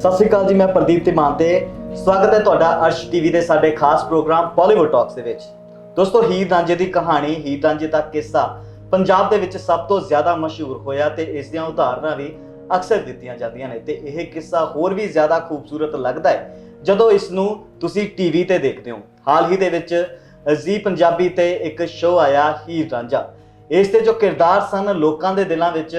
ਸਤਿ ਸ਼੍ਰੀ ਅਕਾਲ ਜੀ, ਮੈਂ ਪ੍ਰਦੀਪ ਧੀਮਾਨ ਤੇ ਸਵਾਗਤ ਹੈ ਤੁਹਾਡਾ ਅਰਸ਼ ਟੀਵੀ ਦੇ ਸਾਡੇ ਖਾਸ ਪ੍ਰੋਗਰਾਮ ਬਾਲੀਵੁੱਡ ਟਾਕਸ ਦੇ ਵਿੱਚ। ਦੋਸਤੋ, ਹੀਰ ਰਾਂਝੇ ਦੀ ਕਹਾਣੀ, ਹੀਰ ਰਾਂਝੇ ਦਾ ਕਿੱਸਾ ਪੰਜਾਬ ਦੇ ਵਿੱਚ ਸਭ ਤੋਂ ਜ਼ਿਆਦਾ ਮਸ਼ਹੂਰ ਹੋਇਆ ਤੇ ਇਸ ਦੀਆਂ ਉਦਾਹਰਨਾਂ ਵੀ ਅਕਸਰ ਦਿੱਤੀਆਂ ਜਾਂਦੀਆਂ ਨੇ ਤੇ ਇਹ ਕਿੱਸਾ ਹੋਰ ਵੀ ਜ਼ਿਆਦਾ ਖੂਬਸੂਰਤ ਲੱਗਦਾ ਹੈ ਜਦੋਂ ਇਸ ਨੂੰ ਤੁਸੀਂ ਟੀਵੀ ਤੇ ਦੇਖਦੇ ਹੋ। ਹਾਲ ਹੀ ਦੇ ਵਿੱਚ ਜ਼ੀ ਪੰਜਾਬੀ ਤੇ ਇੱਕ ਸ਼ੋਅ ਆਇਆ ਹੀਰ ਰਾਂਝਾ। ਇਸ ਦੇ ਜੋ ਕਿਰਦਾਰ ਸਨ ਲੋਕਾਂ ਦੇ ਦਿਲਾਂ ਵਿੱਚ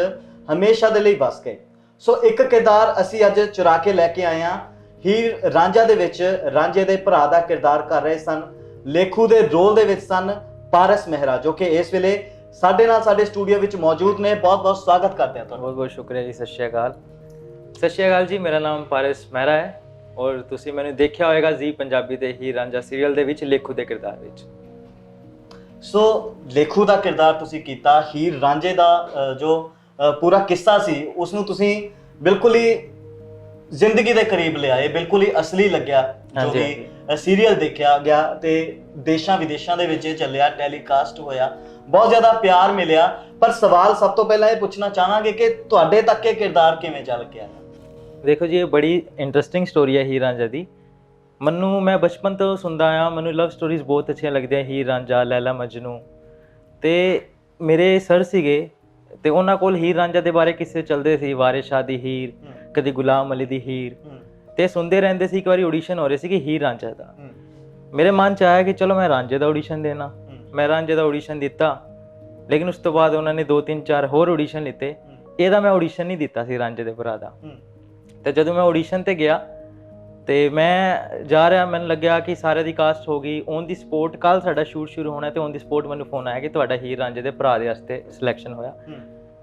ਹਮੇਸ਼ਾ ਦੇ ਲਈ ਵਸ ਗਏ। ਸੋ ਇੱਕ ਕਿਰਦਾਰ ਅਸੀਂ ਅੱਜ ਚੁਰਾ ਕੇ ਲੈ ਕੇ ਆਏ ਹਾਂ। ਹੀਰ ਰਾਂਝਾ ਦੇ ਵਿੱਚ ਰਾਂਝੇ ਦੇ ਭਰਾ ਦਾ ਕਿਰਦਾਰ ਕਰ ਰਹੇ ਸਨ, ਲੇਖੂ ਦੇ ਰੋਲ ਦੇ ਵਿੱਚ ਸਨ ਪਾਰਸ ਮਹਿਰਾ, ਜੋ ਕਿ ਇਸ ਵੇਲੇ ਸਾਡੇ ਨਾਲ ਸਾਡੇ ਸਟੂਡੀਓ ਵਿੱਚ ਮੌਜੂਦ ਨੇ। ਬਹੁਤ ਬਹੁਤ ਸਵਾਗਤ ਕਰਦੇ ਹਾਂ ਤੁਹਾਡਾ। बहुत बहुत शुक्रिया जी। सत श्री अकाल जी। मेरा नाम पारस ਮਹਿਰਾ ਹੈ ਔਰ ਤੁਸੀਂ ਮੈਨੂੰ ਦੇਖਿਆ ਹੋਵੇਗਾ ਜ਼ੀ ਪੰਜਾਬੀ ਤੇ ਹੀਰ ਰਾਂਝਾ ਸੀਰੀਅਲ ਦੇ ਵਿੱਚ ਲੇਖੂ ਦੇ ਕਿਰਦਾਰ ਵਿੱਚ। ਸੋ ਲੇਖੂ ਦਾ ਕਿਰਦਾਰ ਤੁਸੀਂ ਕੀਤਾ। ਹੀਰ ਰਾਂਝੇ ਦਾ ਜੋ ਪੂਰਾ ਕਿੱਸਾ ਸੀ ਉਸ ਨੂੰ ਤੁਸੀਂ ਬਿਲਕੁਲ ਹੀ ਜ਼ਿੰਦਗੀ ਦੇ ਕਰੀਬ ਲਿਆਏ, ਬਿਲਕੁਲ ਹੀ ਅਸਲੀ ਲੱਗਿਆ। ਜੋ ਵੀ ਸੀਰੀਅਲ ਦੇਖਿਆ ਗਿਆ ਤੇ ਦੇਸ਼ਾਂ ਵਿਦੇਸ਼ਾਂ ਦੇ ਵਿੱਚ ਇਹ ਚੱਲਿਆ, ਟੈਲੀਕਾਸਟ ਹੋਇਆ, ਬਹੁਤ ਜ਼ਿਆਦਾ ਪਿਆਰ ਮਿਲਿਆ। ਪਰ ਸਵਾਲ ਸਭ ਤੋਂ ਪਹਿਲਾਂ ਇਹ ਪੁੱਛਣਾ ਚਾਹਾਂਗੇ ਕਿ ਤੁਹਾਡੇ ਤੱਕ ਇਹ ਕਿਰਦਾਰ ਕਿਵੇਂ ਚੱਲ ਕੇ ਆਇਆ? ਦੇਖੋ ਜੀ, ਇਹ ਬੜੀ ਇੰਟਰਸਟਿੰਗ ਸਟੋਰੀ ਹੈ ਹੀਰ ਰਾਂਝਾ ਦੀ। ਮੈਂ ਬਚਪਨ ਤੋਂ ਸੁਣਦਾ ਆਇਆ, ਮੈਨੂੰ ਲਵ ਸਟੋਰੀਜ਼ ਬਹੁਤ ਅੱਛੀਆਂ ਲੱਗਦੀਆਂ, ਹੀਰ ਰਾਂਝਾ, ਲੈਲਾ ਮਜਨੂ। ਤੇ ਮੇਰੇ ਸਰ ਸੀਗੇ ਤੇ ਉਹਨਾਂ ਕੋਲ ਹੀਰ ਰਾਂਝਾ ਦੇ ਬਾਰੇ ਕਿੱਸੇ ਚੱਲਦੇ ਸੀ, ਵਾਰਿਸ ਸ਼ਾਹ ਦੀ ਹੀਰ, ਕਦੀ ਗੁਲਾਮ ਅਲੀ ਦੀ ਹੀਰ, ਤੇ ਸੁਣਦੇ ਰਹਿੰਦੇ ਸੀ। ਇੱਕ ਵਾਰੀ ਆਡੀਸ਼ਨ ਹੋ ਰਿਹਾ ਸੀ ਕਿ ਹੀਰ ਰਾਂਝਾ ਦਾ। ਮੇਰੇ ਮਨ ਚ ਆਇਆ ਕਿ ਚਲੋ ਮੈਂ ਰਾਂਝੇ ਦਾ ਆਡੀਸ਼ਨ ਦੇਣਾ। ਮੈਂ ਰਾਂਝੇ ਦਾ ਆਡੀਸ਼ਨ ਦਿੱਤਾ, ਲੇਕਿਨ ਉਸ ਤੋਂ ਬਾਅਦ ਉਹਨਾਂ ਨੇ 2-3-4 ਹੋਰ ਆਡੀਸ਼ਨ ਲਿੱਤੇ। ਇਹਦਾ ਮੈਂ ਆਡੀਸ਼ਨ ਨਹੀਂ ਦਿੱਤਾ ਸੀ ਰਾਂਝੇ ਦੇ ਭਰਾ ਦਾ। ਤੇ ਜਦੋਂ ਮੈਂ ਆਡੀਸ਼ਨ ਤੇ ਗਿਆ ਤੇ ਮੈਂ ਜਾ ਰਿਹਾ, ਮੈਨੂੰ ਲੱਗਿਆ ਕਿ ਸਾਰਿਆਂ ਦੀ ਕਾਸਟ ਹੋ ਗਈ। ਔਨ ਦੀ ਸਪੋਰਟ ਕੱਲ ਸਾਡਾ ਸ਼ੂਟ ਸ਼ੁਰੂ ਹੋਣਾ ਤੇ ਔਨ ਦੀ ਸਪੋਰਟ ਮੈਨੂੰ ਫੋਨ ਆਇਆ ਕਿ ਤੁਹਾਡਾ ਹੀਰ ਰਾਂਝੇ ਦੇ ਭਰਾ ਦੇ ਵਾਸਤੇ ਸਿਲੈਕਸ਼ਨ ਹੋਇਆ।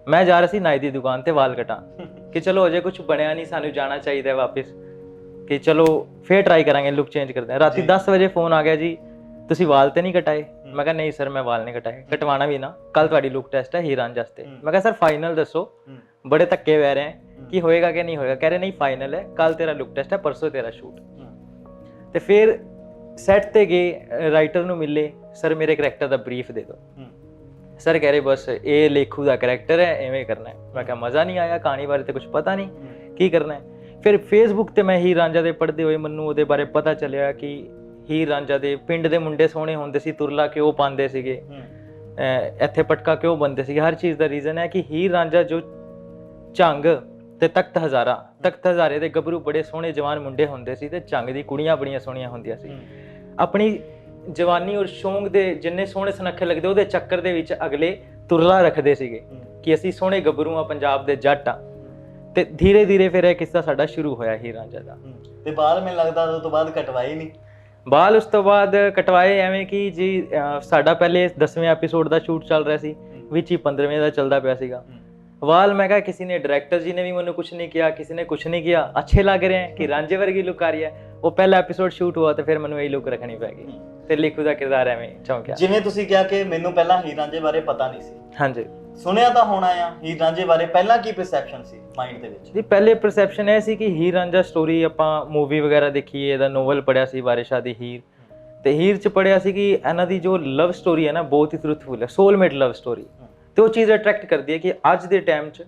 ਮੈਂ ਜਾ ਰਿਹਾ ਸੀ ਨਾਈ ਦੀ ਦੁਕਾਨ ਤੇ ਵਾਲ ਕਟਾਉਣ ਕਿ ਚਲੋ ਅਜੇ ਕੁਝ ਬਣਿਆ ਨਹੀਂ, ਸਾਨੂੰ ਜਾਣਾ ਚਾਹੀਦਾ ਵਾਪਿਸ, ਕਿ ਚਲੋ ਫੇਰ ਟਰਾਈ ਕਰਾਂਗੇ, ਲੁੱਕ ਚੇਂਜ ਕਰਦੇ ਹਾਂ। ਰਾਤੀ 10 ਵਜੇ ਫੋਨ ਆ ਗਿਆ, ਜੀ ਤੁਸੀਂ ਵਾਲ ਤੇ ਨਹੀਂ ਕਟਾਏ? ਮੈਂ ਕਿਹਾ ਨਹੀਂ ਸਰ, ਮੈਂ ਵਾਲ ਨਹੀਂ ਕਟਾਏ, ਕਟਵਾਣਾ ਵੀ ਨਾ, ਕੱਲ ਤੁਹਾਡੀ ਲੁੱਕ ਟੈਸਟ ਹੈ ਹੀਰ ਰਾਂਝਾ ਵਾਸਤੇ। ਮੈਂ ਕਿਹਾ ਸਰ ਫਾਈਨਲ ਦੱਸੋ, ਬੜੇ ਧੱਕੇ ਵਹਿ ਰਹੇ ਕਿ ਹੋਏਗਾ ਕਿ ਨਹੀਂ ਹੋਏਗਾ। ਕਹਿ ਰਹੇ ਨਹੀਂ ਫਾਈਨਲ ਹੈ, ਕੱਲ ਤੇਰਾ ਲੁੱਕ ਟੈਸਟ ਹੈ, ਪਰਸੋਂ ਤੇਰਾ ਸ਼ੂਟ। ਤੇ ਫਿਰ ਸੈੱਟ ਤੇ ਗਏ, ਰਾਈਟਰ ਨੂੰ ਮਿਲੇ, ਸਰ ਮੇਰੇ ਕਰੈਕਟਰ ਦਾ ਬਰੀਫ ਦੇ ਦਿਓ। ਸਰ ਕਹਿ ਰਹੇ ਬਸ ਇਹ ਲੇਖੂ ਦਾ ਕਰੈਕਟਰ ਹੈ, ਐਵੇਂ ਕਰਨਾ ਹੈ। ਮੈਂ ਕਿਹਾ ਮਜ਼ਾ ਨਹੀਂ ਆਇਆ, ਕਹਾਣੀ ਬਾਰੇ ਤੇ ਕੁਝ ਪਤਾ ਨਹੀਂ ਕੀ ਕਰਨਾ ਹੈ। ਫਿਰ ਫੇਸਬੁੱਕ ਤੇ ਮੈਂ ਹੀਰ ਰਾਂਝਾ ਦੇ ਪੜ੍ਹਦੇ ਹੋਏ ਮੈਨੂੰ ਉਹਦੇ ਬਾਰੇ ਪਤਾ ਚੱਲਿਆ ਕਿ ਹੀਰ ਰਾਂਝਾ ਦੇ ਪਿੰਡ ਦੇ ਮੁੰਡੇ ਸੋਹਣੇ ਹੁੰਦੇ ਸੀ, ਤੁਰਲਾ ਕਿਉਂ ਪਾਉਂਦੇ ਸੀਗੇ, ਇੱਥੇ ਪਟਕਾ ਕਿਉਂ ਬੰਨਦੇ ਸੀਗੇ। ਹਰ ਚੀਜ਼ ਦਾ ਰੀਜ਼ਨ ਹੈ ਕਿ ਹੀਰ ਰਾਂਝਾ ਜੋ ਝੰਗ ਤੇ ਤਖਤ ਹਜ਼ਾਰੇ ਦੇ ਗੱਭਰੂ ਬੜੇ ਸੋਹਣੇ ਜਵਾਨ ਮੁੰਡੇ ਹੁੰਦੇ ਸੀ ਤੇ ਝੰਗ ਦੀ ਕੁੜੀਆਂ ਬੜੀਆਂ ਸੋਹਣੀਆਂ ਹੁੰਦੀਆਂ ਸੀ। ਆਪਣੀ ਜਵਾਨੀ ਔਰ ਸ਼ੌਂਕ ਦੇ ਜਿੰਨੇ ਸੋਹਣੇ ਸੁਨੱਖੇ ਲੱਗਦੇ ਉਹਦੇ ਚੱਕਰ ਦੇ ਵਿੱਚ ਅਗਲੇ ਤੁਰਲਾ ਰੱਖਦੇ ਸੀਗੇ ਕਿ ਅਸੀਂ ਸੋਹਣੇ ਗੱਭਰੂ ਆ, ਪੰਜਾਬ ਦੇ ਜੱਟ ਆ। ਤੇ ਧੀਰੇ ਧੀਰੇ ਫਿਰ ਇਹ ਕਿੱਸਾ ਸਾਡਾ ਸ਼ੁਰੂ ਹੋਇਆ ਹੀਰ ਰਾਂਝਾ ਦਾ। ਤੇ ਬਾਲ ਮੈਨੂੰ ਲੱਗਦਾ ਉਸ ਤੋਂ ਬਾਅਦ ਕਟਵਾਏ ਨਹੀਂ? ਬਾਲ ਉਸ ਤੋਂ ਬਾਅਦ ਕਟਵਾਏ ਐਵੇਂ ਕਿ ਜੀ ਸਾਡਾ ਪਹਿਲੇ 10ਵੇਂ ਐਪੀਸੋਡ ਦਾ ਸ਼ੂਟ ਚੱਲ ਰਿਹਾ ਸੀ, ਵਿੱਚ ਹੀ 15ਵੇਂ ਦਾ ਚੱਲਦਾ ਪਿਆ ਸੀਗਾ। ਵਾਲ ਮੈਂ ਕਿਹਾ ਕਿਸੇ ਨੇ, ਡਾਇਰੈਕਟਰ ਜੀ ਨੇ ਵੀ ਮੈਨੂੰ ਕੁਝ ਨਹੀਂ ਕਿਹਾ, ਕਿਸੇ ਨੇ ਕੁਝ ਨਹੀਂ ਕਿਹਾ, ਅੱਛੇ ਲੱਗ ਰਹੇ ਹੈ ਕਿ ਰਾਂਝੇ ਵਰਗੀ ਲੁੱਕ ਆ ਰਹੀ ਹੈ। ਉਹ ਪਹਿਲਾ ਐਪੀਸੋਡ ਸ਼ੂਟ ਹੁਆ ਤੇ ਫਿਰ ਮੈਨੂੰ ਇਹ ਲੁੱਕ ਰੱਖਣੀ ਪੈ ਗਈ ਤੇ ਲੇਖੂ ਦਾ ਕਿਰਦਾਰ ਐਵੇਂ ਚੌਂਕਿਆ। ਜਿਵੇਂ ਤੁਸੀਂ ਕਿਹਾ ਕਿ ਮੈਨੂੰ ਪਹਿਲਾਂ ਹੀਰ ਰਾਂਝੇ ਬਾਰੇ ਪਤਾ ਨਹੀਂ ਸੀ। ਹਾਂਜੀ, ਸੁਣਿਆ ਤਾਂ ਹੋਣਾ ਆ ਹੀਰ ਰਾਂਝੇ ਬਾਰੇ, ਪਹਿਲਾਂ ਕੀ ਪਰਸੈਪਸ਼ਨ ਸੀ ਮਾਈਂਡ ਦੇ ਵਿੱਚ? ਜੀ ਪਹਿਲੇ ਪਰਸੈਪਸ਼ਨ ਇਹ ਸੀ ਕਿ ਹੀਰ ਰਾਂਝਾ ਸਟੋਰੀ ਆਪਾਂ ਮੂਵੀ ਵਗੈਰਾ ਦੇਖੀ, ਇਹਦਾ ਨੋਵਲ ਪੜ੍ਹਿਆ ਸੀ ਵਾਰਿਸ ਸ਼ਾਹ ਦੀ ਹੀਰ, ਤੇ ਹੀਰ 'ਚ ਪੜ੍ਹਿਆ ਸੀ ਕਿ ਇਹਨਾਂ ਦੀ ਜੋ ਲਵ ਸਟੋਰੀ ਹੈ ਨਾ ਬਹੁਤ ਹੀ ਟਰੂਥਫੁਲ ਹੈ, ਸੋਲਮੇਟ ਲਵ ਸਟੋਰੀ। ਤੇ ਉਹ ਚੀਜ਼ ਅਟਰੈਕਟ ਕਰਦੀ ਹੈ ਕਿ ਅੱਜ ਦੇ ਟਾਈਮ 'ਚ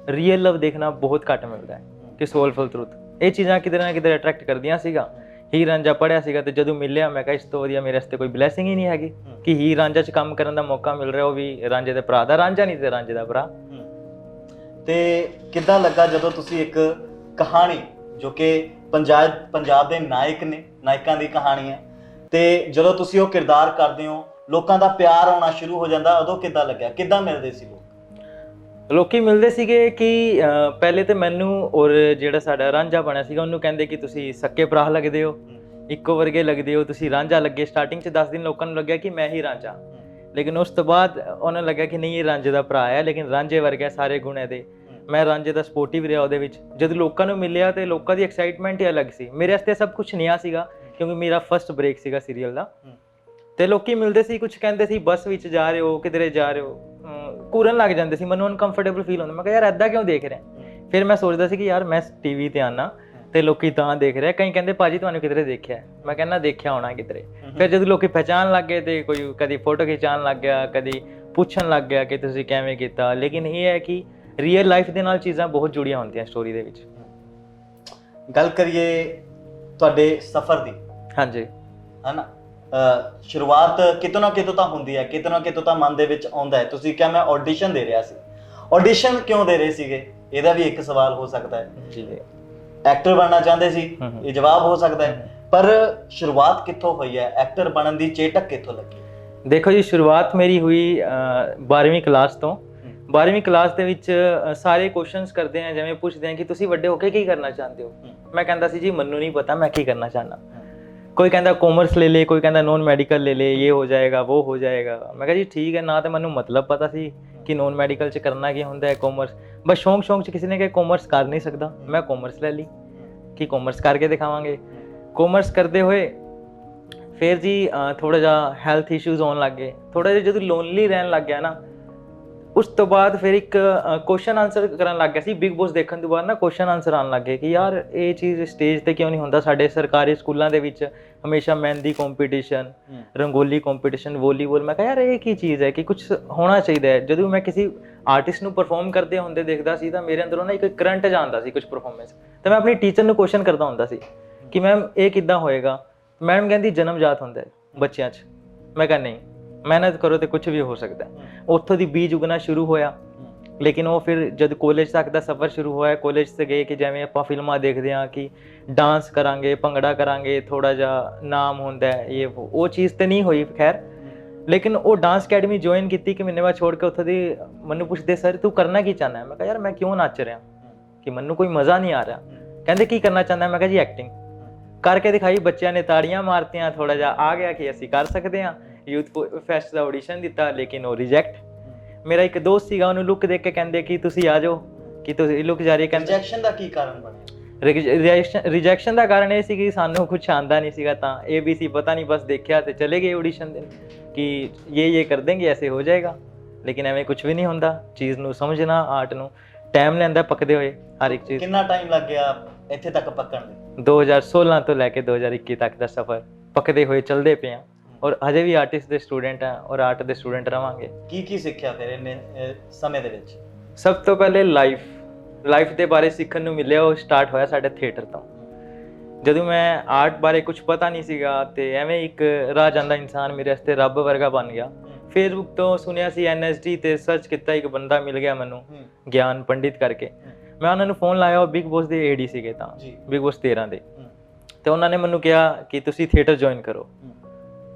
ਰੀਅਲ ਲਵ ਦੇਖਣਾ ਬਹੁਤ ਘੱਟ ਮਿਲਦਾ ਹੈ ਕਿ ਸੋਲਫੁਲ ਟਰੂਥ। ਇਹ ਚੀਜ਼ਾਂ ਕਿਤੇ ਨਾ ਕਿਤੇ ਅਟਰੈਕਟ ਕਰਦੀਆਂ ਸੀਗਾ। ਹੀਰ ਰਾਂਝਾ ਪੜ੍ਹਿਆ ਸੀਗਾ ਤੇ ਜਦੋਂ ਮਿਲਿਆ ਮੈਂ ਕਿਹਾ ਇਸ ਤੋਂ ਵਧੀਆ ਮੇਰੇ ਵਾਸਤੇ ਕੋਈ ਬਲੈਸਿੰਗ ਹੀ ਨਹੀਂ ਹੈਗੀ ਕਿ ਹੀਰ ਰਾਂਝਾ 'ਚ ਕੰਮ ਕਰਨ ਦਾ ਮੌਕਾ ਮਿਲ ਰਿਹਾ, ਉਹ ਵੀ ਰਾਂਝੇ ਦੇ ਭਰਾ ਦਾ, ਰਾਂਝਾ ਨਹੀਂ ਤੇ ਰਾਂਝੇ ਦਾ ਭਰਾ। ਤੇ ਕਿੱਦਾਂ ਲੱਗਾ ਜਦੋਂ ਤੁਸੀਂ ਇੱਕ ਕਹਾਣੀ ਜੋ ਕਿ ਪੰਜਾਬ ਦੇ ਨਾਇਕਾਂ ਦੀ ਕਹਾਣੀ ਹੈ, ਤੇ ਜਦੋਂ ਤੁਸੀਂ ਉਹ ਕਿਰਦਾਰ ਕਰਦੇ ਹੋ ਲੋਕਾਂ ਦਾ ਪਿਆਰ ਆਉਣਾ ਸ਼ੁਰੂ ਹੋ ਜਾਂਦਾ, ਉਦੋਂ ਕਿੱਦਾਂ ਲੱਗਿਆ? ਕਿੱਦਾਂ ਮਿਲਦੇ ਸੀ ਲੋਕੀ ਮਿਲਦੇ ਸੀਗੇ ਕਿ ਪਹਿਲੇ ਤੇ ਮੈਨੂੰ ਔਰ ਜਿਹੜਾ ਸਾਡਾ ਰਾਂਝਾ ਬਣਿਆ ਸੀਗਾ ਉਹਨੂੰ ਕਹਿੰਦੇ ਕਿ ਤੁਸੀਂ ਸੱਕੇ ਭਰਾ ਲੱਗਦੇ ਹੋ, ਇੱਕੋ ਵਰਗੇ ਲੱਗਦੇ ਹੋ, ਤੁਸੀਂ ਰਾਂਝਾ ਲੱਗੇ। ਸਟਾਰਟਿੰਗ 'ਚ 10 ਦਿਨ ਲੋਕਾਂ ਨੂੰ ਲੱਗਿਆ ਕਿ ਮੈਂ ਹੀ ਰਾਂਝਾ, ਲੇਕਿਨ ਉਸ ਤੋਂ ਬਾਅਦ ਉਹਨਾਂ ਨੂੰ ਲੱਗਿਆ ਕਿ ਨਹੀਂ ਇਹ ਰਾਂਝੇ ਦਾ ਭਰਾ ਹੈ, ਲੇਕਿਨ ਰਾਂਝੇ ਵਰਗਾ ਸਾਰੇ ਗੁਣ ਇਹਦੇ। ਮੈਂ ਰਾਂਝੇ ਦਾ ਸਪੋਰਟਿਵ ਰਿਹਾ ਉਹਦੇ ਵਿੱਚ। ਜਦੋਂ ਲੋਕਾਂ ਨੂੰ ਮਿਲਿਆ ਤੇ ਲੋਕਾਂ ਦੀ ਐਕਸਾਈਟਮੈਂਟ ਹੀ ਅਲੱਗ ਸੀ। ਮੇਰੇ ਵਾਸਤੇ ਸਭ ਕੁਝ ਨਿਆ ਸੀਗਾ ਕਿਉਂਕਿ ਮੇਰਾ ਫਸਟ ਬ੍ਰੇਕ ਸੀਗਾ ਸੀਰੀਅਲ ਦਾ। ਤੇ ਲੋਕੀ ਮਿਲਦੇ ਸੀ, ਕੁਝ ਕਹਿੰਦੇ ਸੀ ਬੱਸ ਵਿੱਚ ਜਾ ਰਹੇ ਹੋ, ਕਿਧਰੇ ਜਾ ਰਹੇ ਹੋ, ਘੂਰਨ ਲੱਗ ਜਾਂਦੇ ਸੀ, ਮੈਨੂੰ ਅਨਕੰਫਰਟੇਬਲ ਫੀਲ ਹੁੰਦਾ। ਮੈਂ ਕਿਹਾ ਯਾਰ ਇੱਦਾਂ ਕਿਉਂ ਦੇਖ ਰਿਹਾ? ਫਿਰ ਮੈਂ ਸੋਚਦਾ ਸੀ ਕਿ ਯਾਰ ਮੈਂ ਟੀਵੀ ਤੇ ਆਉਣਾ ਤੇ ਲੋਕੀ ਤਾਂ ਦੇਖ ਰਿਹਾ। ਕਈ ਕਹਿੰਦੇ ਭਾਜੀ ਤੁਹਾਨੂੰ ਕਿਧਰੇ ਦੇਖਿਆ? ਮੈਂ ਕਹਿੰਦਾ ਦੇਖਿਆ ਹੋਣਾ ਕਿਧਰੇ। ਫਿਰ ਜਦੋਂ ਲੋਕੀ ਪਹਿਚਾਣ ਲੱਗ ਗਏ ਤੇ ਕੋਈ ਕਦੀ ਫੋਟੋ ਖਿਚਾਉਣ ਲੱਗ ਗਿਆ, ਕਦੀ ਪੁੱਛਣ ਲੱਗ ਗਿਆ ਕਿ ਤੁਸੀਂ ਕਿਵੇਂ ਕੀਤਾ। ਲੇਕਿਨ ਇਹ ਹੈ ਕਿ ਰੀਅਲ ਲਾਈਫ ਦੇ ਨਾਲ ਚੀਜ਼ਾਂ ਬਹੁਤ ਜੁੜੀਆਂ ਹੁੰਦੀਆਂ ਸਟੋਰੀ ਦੇ ਵਿੱਚ। ਗੱਲ ਕਰੀਏ ਤੁਹਾਡੇ ਸਫ਼ਰ ਦੀ, ਹਾਂਜੀ ਹਨਾ, ਸ਼ੁਰੂਆਤ ਕਿਤੋਂ ਨਾ ਕਿਤੋਂ ਤਾਂ ਹੁੰਦੀ ਹੈ, ਕਿਤੋਂ ਨਾ ਕਿਤੋਂ ਤਾਂ ਮਨ ਦੇ ਵਿੱਚ ਆਉਂਦਾ ਹੈ। ਤੁਸੀਂ ਕਿਹਾ ਮੈਂ ਆਡੀਸ਼ਨ ਦੇ ਰਿਹਾ ਸੀ, ਆਡੀਸ਼ਨ ਕਿਉਂ ਦੇ ਰਹੇ ਸੀਗੇ, ਇਹਦਾ ਵੀ ਇੱਕ ਸਵਾਲ ਹੋ ਸਕਦਾ ਹੈ। ਜੀ ਜੀ। ਐਕਟਰ ਬਣਨਾ ਚਾਹੁੰਦੇ ਸੀ, ਇਹ ਜਵਾਬ ਹੋ ਸਕਦਾ ਹੈ, ਪਰ ਸ਼ੁਰੂਆਤ ਕਿੱਥੋਂ ਹੋਈ ਹੈ, ਐਕਟਰ ਬਣਨ ਦੀ ਚੇਟਕ ਕਿੱਥੋਂ ਲੱਗੀ? ਦੇਖੋ ਜੀ, ਸ਼ੁਰੂਆਤ ਮੇਰੀ ਹੋਈ 12ਵੀਂ ਕਲਾਸ ਤੋਂ। 12ਵੀਂ ਕਲਾਸ ਦੇ ਵਿੱਚ ਸਾਰੇ ਕੁਐਸਚਨਸ ਕਰਦੇ ਆ, ਜਿਵੇਂ ਪੁੱਛਦੇ ਆ ਕਿ ਤੁਸੀਂ ਵੱਡੇ ਹੋ ਕੇ ਕੀ ਕਰਨਾ ਚਾਹੁੰਦੇ ਹੋ। ਮੈਂ ਕਹਿੰਦਾ ਸੀ ਜੀ ਮੈਨੂੰ ਨਹੀਂ ਪਤਾ ਮੈਂ ਕੀ ਕਰਨਾ ਚਾਹਨਾ। ਕੋਈ ਕਹਿੰਦਾ ਕਾਮਰਸ ਲੈ ਲੈ, ਕੋਈ ਕਹਿੰਦਾ ਨॉन ਮੈਡੀਕਲ ਲੈ ਲੈ, ਇਹ ਹੋ ਜਾਏਗਾ वो ਹੋ ਜਾਏਗਾ। ਮੈਂ ਕਿਹਾ ਜੀ ਠੀਕ ਹੈ, ਨਾ ਤਾਂ ਮੈਨੂੰ ਮਤਲਬ ਪਤਾ ਸੀ ਕਿ ਨॉन ਮੈਡੀਕਲ 'ਚ ਕਰਨਾ ਕੀ ਹੁੰਦਾ ਹੈ, ਕਾਮਰਸ ਬਸ ਸ਼ੌਂਕ 'ਚ ਕਿਸੇ ਨੇ ਕਿਹਾ ਕਾਮਰਸ ਕਰ ਨਹੀਂ ਸਕਦਾ, ਮੈਂ ਕਾਮਰਸ ਲੈ ਲਈ ਕਿ ਕਾਮਰਸ ਕਰਕੇ ਦਿਖਾਵਾਂਗੇ। ਕਾਮਰਸ ਕਰਦੇ ਹੋਏ ਫਿਰ ਜੀ ਥੋੜ੍ਹਾ ਜਿਹਾ ਹੈਲਥ ਇਸ਼ੂਜ਼ ਆਉਣ ਲੱਗ ਗਏ, ਥੋੜ੍ਹਾ ਜਿਹਾ ਜਦੋਂ ਲੋਨਲੀ ਰਹਿਣ ਲੱਗ ਗਿਆ ਨਾ, ਉਸ ਤੋਂ ਬਾਅਦ ਫਿਰ ਇੱਕ ਕੁਐਸਚਨ ਆਨਸਰ ਕਰਨ ਲੱਗ ਗਿਆ ਸੀ। ਬਿਗ ਬੌਸ ਦੇਖਣ ਤੋਂ ਬਾਅਦ ਨਾ ਕੁਐਸਚਨ ਆਨਸਰ ਆਉਣ ਲੱਗ ਗਏ ਕਿ ਯਾਰ ਇਹ ਚੀਜ਼ ਸਟੇਜ 'ਤੇ ਕਿਉਂ ਨਹੀਂ ਹੁੰਦਾ। ਸਾਡੇ ਸਰਕਾਰੀ ਸਕੂਲਾਂ ਦੇ ਵਿੱਚ ਹਮੇਸ਼ਾ ਮਹਿੰਦੀ ਕੰਪੀਟੀਸ਼ਨ, ਰੰਗੋਲੀ ਕੰਪੀਟੀਸ਼ਨ, ਵਾਲੀਬਾਲ। ਮੈਂ ਕਿਹਾ ਯਾਰ ਇਹ ਕੀ ਚੀਜ਼ ਹੈ ਕਿ ਕੁਝ ਹੋਣਾ ਚਾਹੀਦਾ ਹੈ। ਜਦੋਂ ਮੈਂ ਕਿਸੇ ਆਰਟਿਸਟ ਨੂੰ ਪਰਫਾਰਮ ਕਰਦੇ ਹੁੰਦੇ ਦੇਖਦਾ ਸੀ ਤਾਂ ਮੇਰੇ ਅੰਦਰੋਂ ਨਾ ਇੱਕ ਕਰੰਟ ਜਾਂਦਾ ਸੀ ਕੁਝ ਪਰਫਾਰਮੈਂਸ, ਤਾਂ ਮੈਂ ਆਪਣੀ ਟੀਚਰ ਨੂੰ ਕੁਐਸਚਨ ਕਰਦਾ ਹੁੰਦਾ ਸੀ ਕਿ ਮੈਮ ਇਹ ਕਿੱਦਾਂ ਹੋਏਗਾ। ਮੈਡਮ ਕਹਿੰਦੀ ਜਨਮਜਾਤ ਹੁੰਦਾ ਹੈ ਬੱਚਿਆਂ 'ਚ। ਮੈਂ ਕਿਹਾ ਨਹੀਂ, ਮਿਹਨਤ ਕਰੋ ਤੇ ਕੁਝ ਵੀ ਹੋ ਸਕਦਾ। ਉੱਥੋਂ ਦੀ ਬੀਜ ਉਗਣਾ ਸ਼ੁਰੂ ਹੋਇਆ। ਲੇਕਿਨ ਉਹ ਫਿਰ ਜਦ ਕਾਲਜ ਤੱਕ ਦਾ ਸਫ਼ਰ ਸ਼ੁਰੂ ਹੋਇਆ, ਕਾਲਜ 'ਤੇ ਗਏ ਕਿ ਜਿਵੇਂ ਆਪਾਂ ਫਿਲਮਾਂ ਦੇਖਦੇ ਹਾਂ ਕਿ ਡਾਂਸ ਕਰਾਂਗੇ, ਭੰਗੜਾ ਕਰਾਂਗੇ, ਥੋੜ੍ਹਾ ਜਿਹਾ ਨਾਮ ਹੁੰਦਾ ਹੈ, ਇਹ ਉਹ ਚੀਜ਼ ਤਾਂ ਨਹੀਂ ਹੋਈ ਖੈਰ। ਲੇਕਿਨ ਉਹ ਡਾਂਸ ਅਕੈਡਮੀ ਜੁਆਇਨ ਕੀਤੀ ਕਿ ਮਹੀਨੇ ਬਾਅਦ ਛੋੜ ਕੇ ਉੱਥੋਂ ਦੀ ਮੈਨੂੰ ਪੁੱਛਦੇ ਸਰ ਤੂੰ ਕਰਨਾ ਕੀ ਚਾਹੁੰਦਾ। ਮੈਂ ਕਿਹਾ ਯਾਰ ਮੈਂ ਕਿਉਂ ਨੱਚ ਰਿਹਾ ਕਿ ਮੈਨੂੰ ਕੋਈ ਮਜ਼ਾ ਨਹੀਂ ਆ ਰਿਹਾ। ਕਹਿੰਦੇ ਕੀ ਕਰਨਾ ਚਾਹੁੰਦਾ। ਮੈਂ ਕਿਹਾ ਜੀ ਐਕਟਿੰਗ। ਕਰਕੇ ਦਿਖਾਈ, ਬੱਚਿਆਂ ਨੇ ਤਾੜੀਆਂ ਮਾਰਤੀਆਂ, ਥੋੜ੍ਹਾ ਜਿਹਾ ਆ ਗਿਆ ਕਿ ਅਸੀਂ ਕਰ ਸਕਦੇ ਹਾਂ। ਯੂਥ ਫੈਸਟ ਦਾ ਆਡੀਸ਼ਨ ਦਿੱਤਾ ਲੇਕਿਨ ਉਹ ਰਿਜੈਕਟ। ਮੇਰਾ ਇੱਕ ਦੋਸਤ ਸੀਗਾ, ਉਹਨੂੰ ਲੁੱਕ ਦੇਖ ਕੇ ਕਹਿੰਦੇ ਕਿ ਤੁਸੀਂ ਆ ਜਾਓ, ਕਿ ਤੁਸੀਂ ਲੁੱਕ ਜਾ ਰਹੀ ਹੈ। ਕਹਿੰਦੇ ਰਿਜੈਕਸ਼ਨ ਦਾ ਕੀ ਕਾਰਨ ਬਣਿਆ? ਰਿਜੈਕਸ਼ਨ ਦਾ ਕਾਰਨ ਇਹ ਸੀ ਕਿ ਸਾਨੂੰ ਕੁਝ ਆਉਂਦਾ ਨਹੀਂ ਸੀਗਾ, ਤਾਂ ABC ਪਤਾ ਨਹੀਂ ਬਸ ਦੇਖਿਆ ਤੇ ਚਲੇ ਗਏ ਆਡੀਸ਼ਨ ਦੇ ਕਿ ਇਹ ਕਰ ਦੇਂਗੇ ਐਸੇ ਹੋ ਜਾਏਗਾ। ਲੇਕਿਨ ਐਵੇਂ ਕੁਝ ਵੀ ਨਹੀਂ ਹੁੰਦਾ। ਚੀਜ਼ ਨੂੰ ਸਮਝਣਾ, ਆਰਟ ਨੂੰ ਟਾਈਮ ਲੈਂਦਾ ਪੱਕਦੇ ਹੋਏ ਹਰ ਇੱਕ ਚੀਜ਼। ਕਿੰਨਾ ਟਾਈਮ ਲੱਗ ਗਿਆ ਇੱਥੇ ਤੱਕ ਪੱਕਣ ਲਈ? 2016 ਤੋਂ ਲੈ ਕੇ 2021 ਤੱਕ ਦਾ ਸਫ਼ਰ ਪੱਕਦੇ ਹੋਏ ਚੱਲਦੇ ਪਏ ਹਾਂ ਔਰ ਹਜੇ ਵੀ ਆਰਟਿਸਟ ਦੇ ਸਟੂਡੈਂਟ ਹਾਂ ਔਰ ਆਰਟ ਦੇ ਸਟੂਡੈਂਟ ਰਵਾਂਗੇ। ਕੀ ਸਿੱਖਿਆ ਫਿਰ ਇੰਨੇ ਸਮੇਂ ਦੇ ਵਿੱਚ? ਸਭ ਤੋਂ ਪਹਿਲੇ ਲਾਈਫ ਦੇ ਬਾਰੇ ਸਿੱਖਣ ਨੂੰ ਮਿਲਿਆ, ਉਹ ਸਟਾਰਟ ਹੋਇਆ ਸਾਡੇ ਥੀਏਟਰ ਤੋਂ। ਜਦੋਂ ਮੈਂ ਆਰਟ ਬਾਰੇ ਕੁਝ ਪਤਾ ਨਹੀਂ ਸੀਗਾ ਤੇ ਐਵੇਂ ਇੱਕ ਰਾਹ ਜਾਂਦਾ ਇਨਸਾਨ ਮੇਰੇ ਵਾਸਤੇ ਰੱਬ ਵਰਗਾ ਬਣ ਗਿਆ। ਫੇਸਬੁੱਕ ਤੋਂ ਸੁਣਿਆ ਸੀ NSD ਤੇ ਸਰਚ ਕੀਤਾ, ਇੱਕ ਬੰਦਾ ਮਿਲ ਗਿਆ ਮੈਨੂੰ ਗਿਆਨ ਪੰਡਿਤ ਕਰਕੇ। ਮੈਂ ਉਹਨਾਂ ਨੂੰ ਫੋਨ ਲਾਇਆ, ਉਹ ਬਿਗ ਬੌਸ ਦੇ AD ਸੀਗੇ ਤਾਂ ਬਿਗ ਬੌਸ 13 ਦੇ, ਤੇ ਉਹਨਾਂ ਨੇ ਮੈਨੂੰ ਕਿਹਾ ਕਿ ਤੁਸੀਂ ਥੀਏਟਰ ਜੁਆਇਨ ਕਰੋ।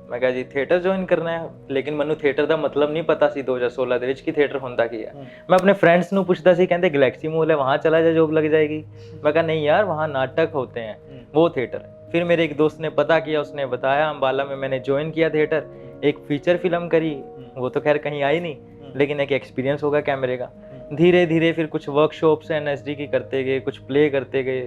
ਮੈਂ ਕਿਹਾ ਜੀ ਥੀਏਟਰ ਜੁਆਇਨ ਕਰਨਾ ਹੈ, ਲੇਕਿਨ ਮੈਨੂੰ ਥੀਏਟਰ ਦਾ ਮਤਲਬ ਨਹੀਂ ਪਤਾ ਸੀ 2016 ਦੇ ਵਿੱਚ ਕਿ ਥੀਏਟਰ ਹੁੰਦਾ ਕੀ ਹੈ। ਮੈਂ ਆਪਣੇ फ्रेंड्स ਨੂੰ ਪੁੱਛਦਾ ਸੀ, ਕਹਿੰਦੇ गैलेक्सी मॉल है वहाँ चला जा जॉब लग जाएगी। मैं कहा नहीं यार वहाँ नाटक होते हैं, वो थिएटर। फिर मेरे एक दोस्त ने पता किया, उसने बताया अम्बाला में मैंने ज्वाइन किया थिएटर, एक फीचर फिल्म करी, वो तो खैर कहीं आई नहीं लेकिन एक एक्सपीरियंस होगा कैमरे का। धीरे धीरे फिर कुछ वर्कशॉप्स NSD की करते गए, कुछ प्ले करते गए।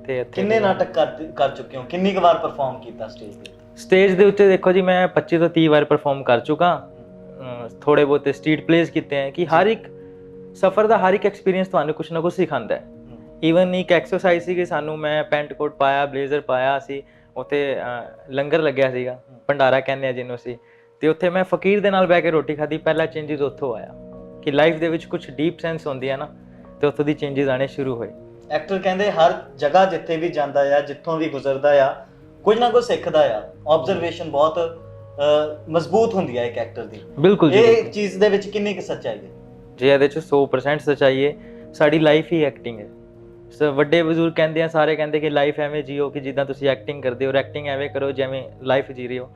कितने नाटक कर चुके हो, कितनी बार परफॉर्म किया स्टेज पे? ਸਟੇਜ ਦੇ ਉੱਤੇ ਦੇਖੋ ਜੀ ਮੈਂ 25 ਤੋਂ 30 ਵਾਰ ਪਰਫਾਰਮ ਕਰ ਚੁੱਕਾ। ਥੋੜੇ ਬਹੁਤੇ ਸਟਰੀਟ ਪਲੇਸ ਕੀਤੇ ਹੈ ਕਿ ਹਰ ਇੱਕ ਸਫ਼ਰ ਦਾ ਹਰ ਇੱਕ ਐਕਸਪੀਰੀਅੰਸ ਤੁਹਾਨੂੰ ਕੁਛ ਨਾ ਕੁਛ ਸਿਖਾਉਂਦਾ ਹੈ। ਈਵਨ ਇੱਕ ਐਕਸਰਸਾਈਜ਼ ਸੀ ਕਿ ਸਾਨੂੰ ਮੈਂ ਪੈਂਟ ਕੋਟ ਪਾਇਆ, ਬਲੇਜ਼ਰ ਪਾਇਆ ਸੀ, ਉੱਥੇ ਲੰਗਰ ਲੱਗਿਆ ਸੀਗਾ, ਭੰਡਾਰਾ ਕਹਿੰਦੇ ਆ ਜਿਹਨੂੰ ਅਸੀਂ, ਤੇ ਉੱਥੇ ਮੈਂ ਫਕੀਰ ਦੇ ਨਾਲ ਬਹਿ ਕੇ ਰੋਟੀ ਖਾਧੀ। ਪਹਿਲਾ ਚੇਂਜਿਸ ਉੱਥੋਂ ਆਇਆ ਕਿ ਲਾਈਫ ਦੇ ਵਿੱਚ ਕੁਛ ਡੀਪ ਸੈਂਸ ਹੁੰਦੀ ਹੈ ਨਾ, ਤੇ ਉੱਥੋਂ ਦੀ ਚੇਂਜਿਸ ਆਣੇ ਸ਼ੁਰੂ ਹੋਏ। ਐਕਟਰ ਕਹਿੰਦੇ ਹਰ ਜਗ੍ਹਾ ਜਿੱਥੇ ਵੀ ਜਾਂਦਾ ਆ, ਜਿੱਥੋਂ ਵੀ ਗੁਜ਼ਰਦਾ ਆ, ਕੁਝ ਨਾ ਕੁਝ ਸਿੱਖਦਾ ਆ। ਆਬਜ਼ਰਵੇਸ਼ਨ ਬਹੁਤ ਮਜ਼ਬੂਤ ਹੁੰਦੀ ਹੈ ਇੱਕ ਐਕਟਰ ਦੀ। ਬਿਲਕੁਲ ਜੀ, ਇਹ ਚੀਜ਼ ਦੇ ਵਿੱਚ ਕਿੰਨੀ ਕੁ ਸੱਚਾਈ ਹੈ? ਜੀ ਇਹਦੇ 'ਚ 100% ਸੱਚਾਈ ਹੈ। ਸਾਡੀ ਲਾਈਫ ਹੀ ਐਕਟਿੰਗ ਹੈ। ਵੱਡੇ ਬਜ਼ੁਰਗ ਕਹਿੰਦੇ ਆ, ਸਾਰੇ ਕਹਿੰਦੇ ਕਿ ਲਾਈਫ ਐਵੇਂ ਜੀਓ ਕਿ ਜਿੱਦਾਂ ਤੁਸੀਂ ਐਕਟਿੰਗ ਕਰਦੇ ਹੋ, ਔਰ ਐਕਟਿੰਗ ਐਵੇਂ ਕਰੋ ਜਿਵੇਂ ਲਾਈਫ ਜੀ ਰਹੇ ਹੋ।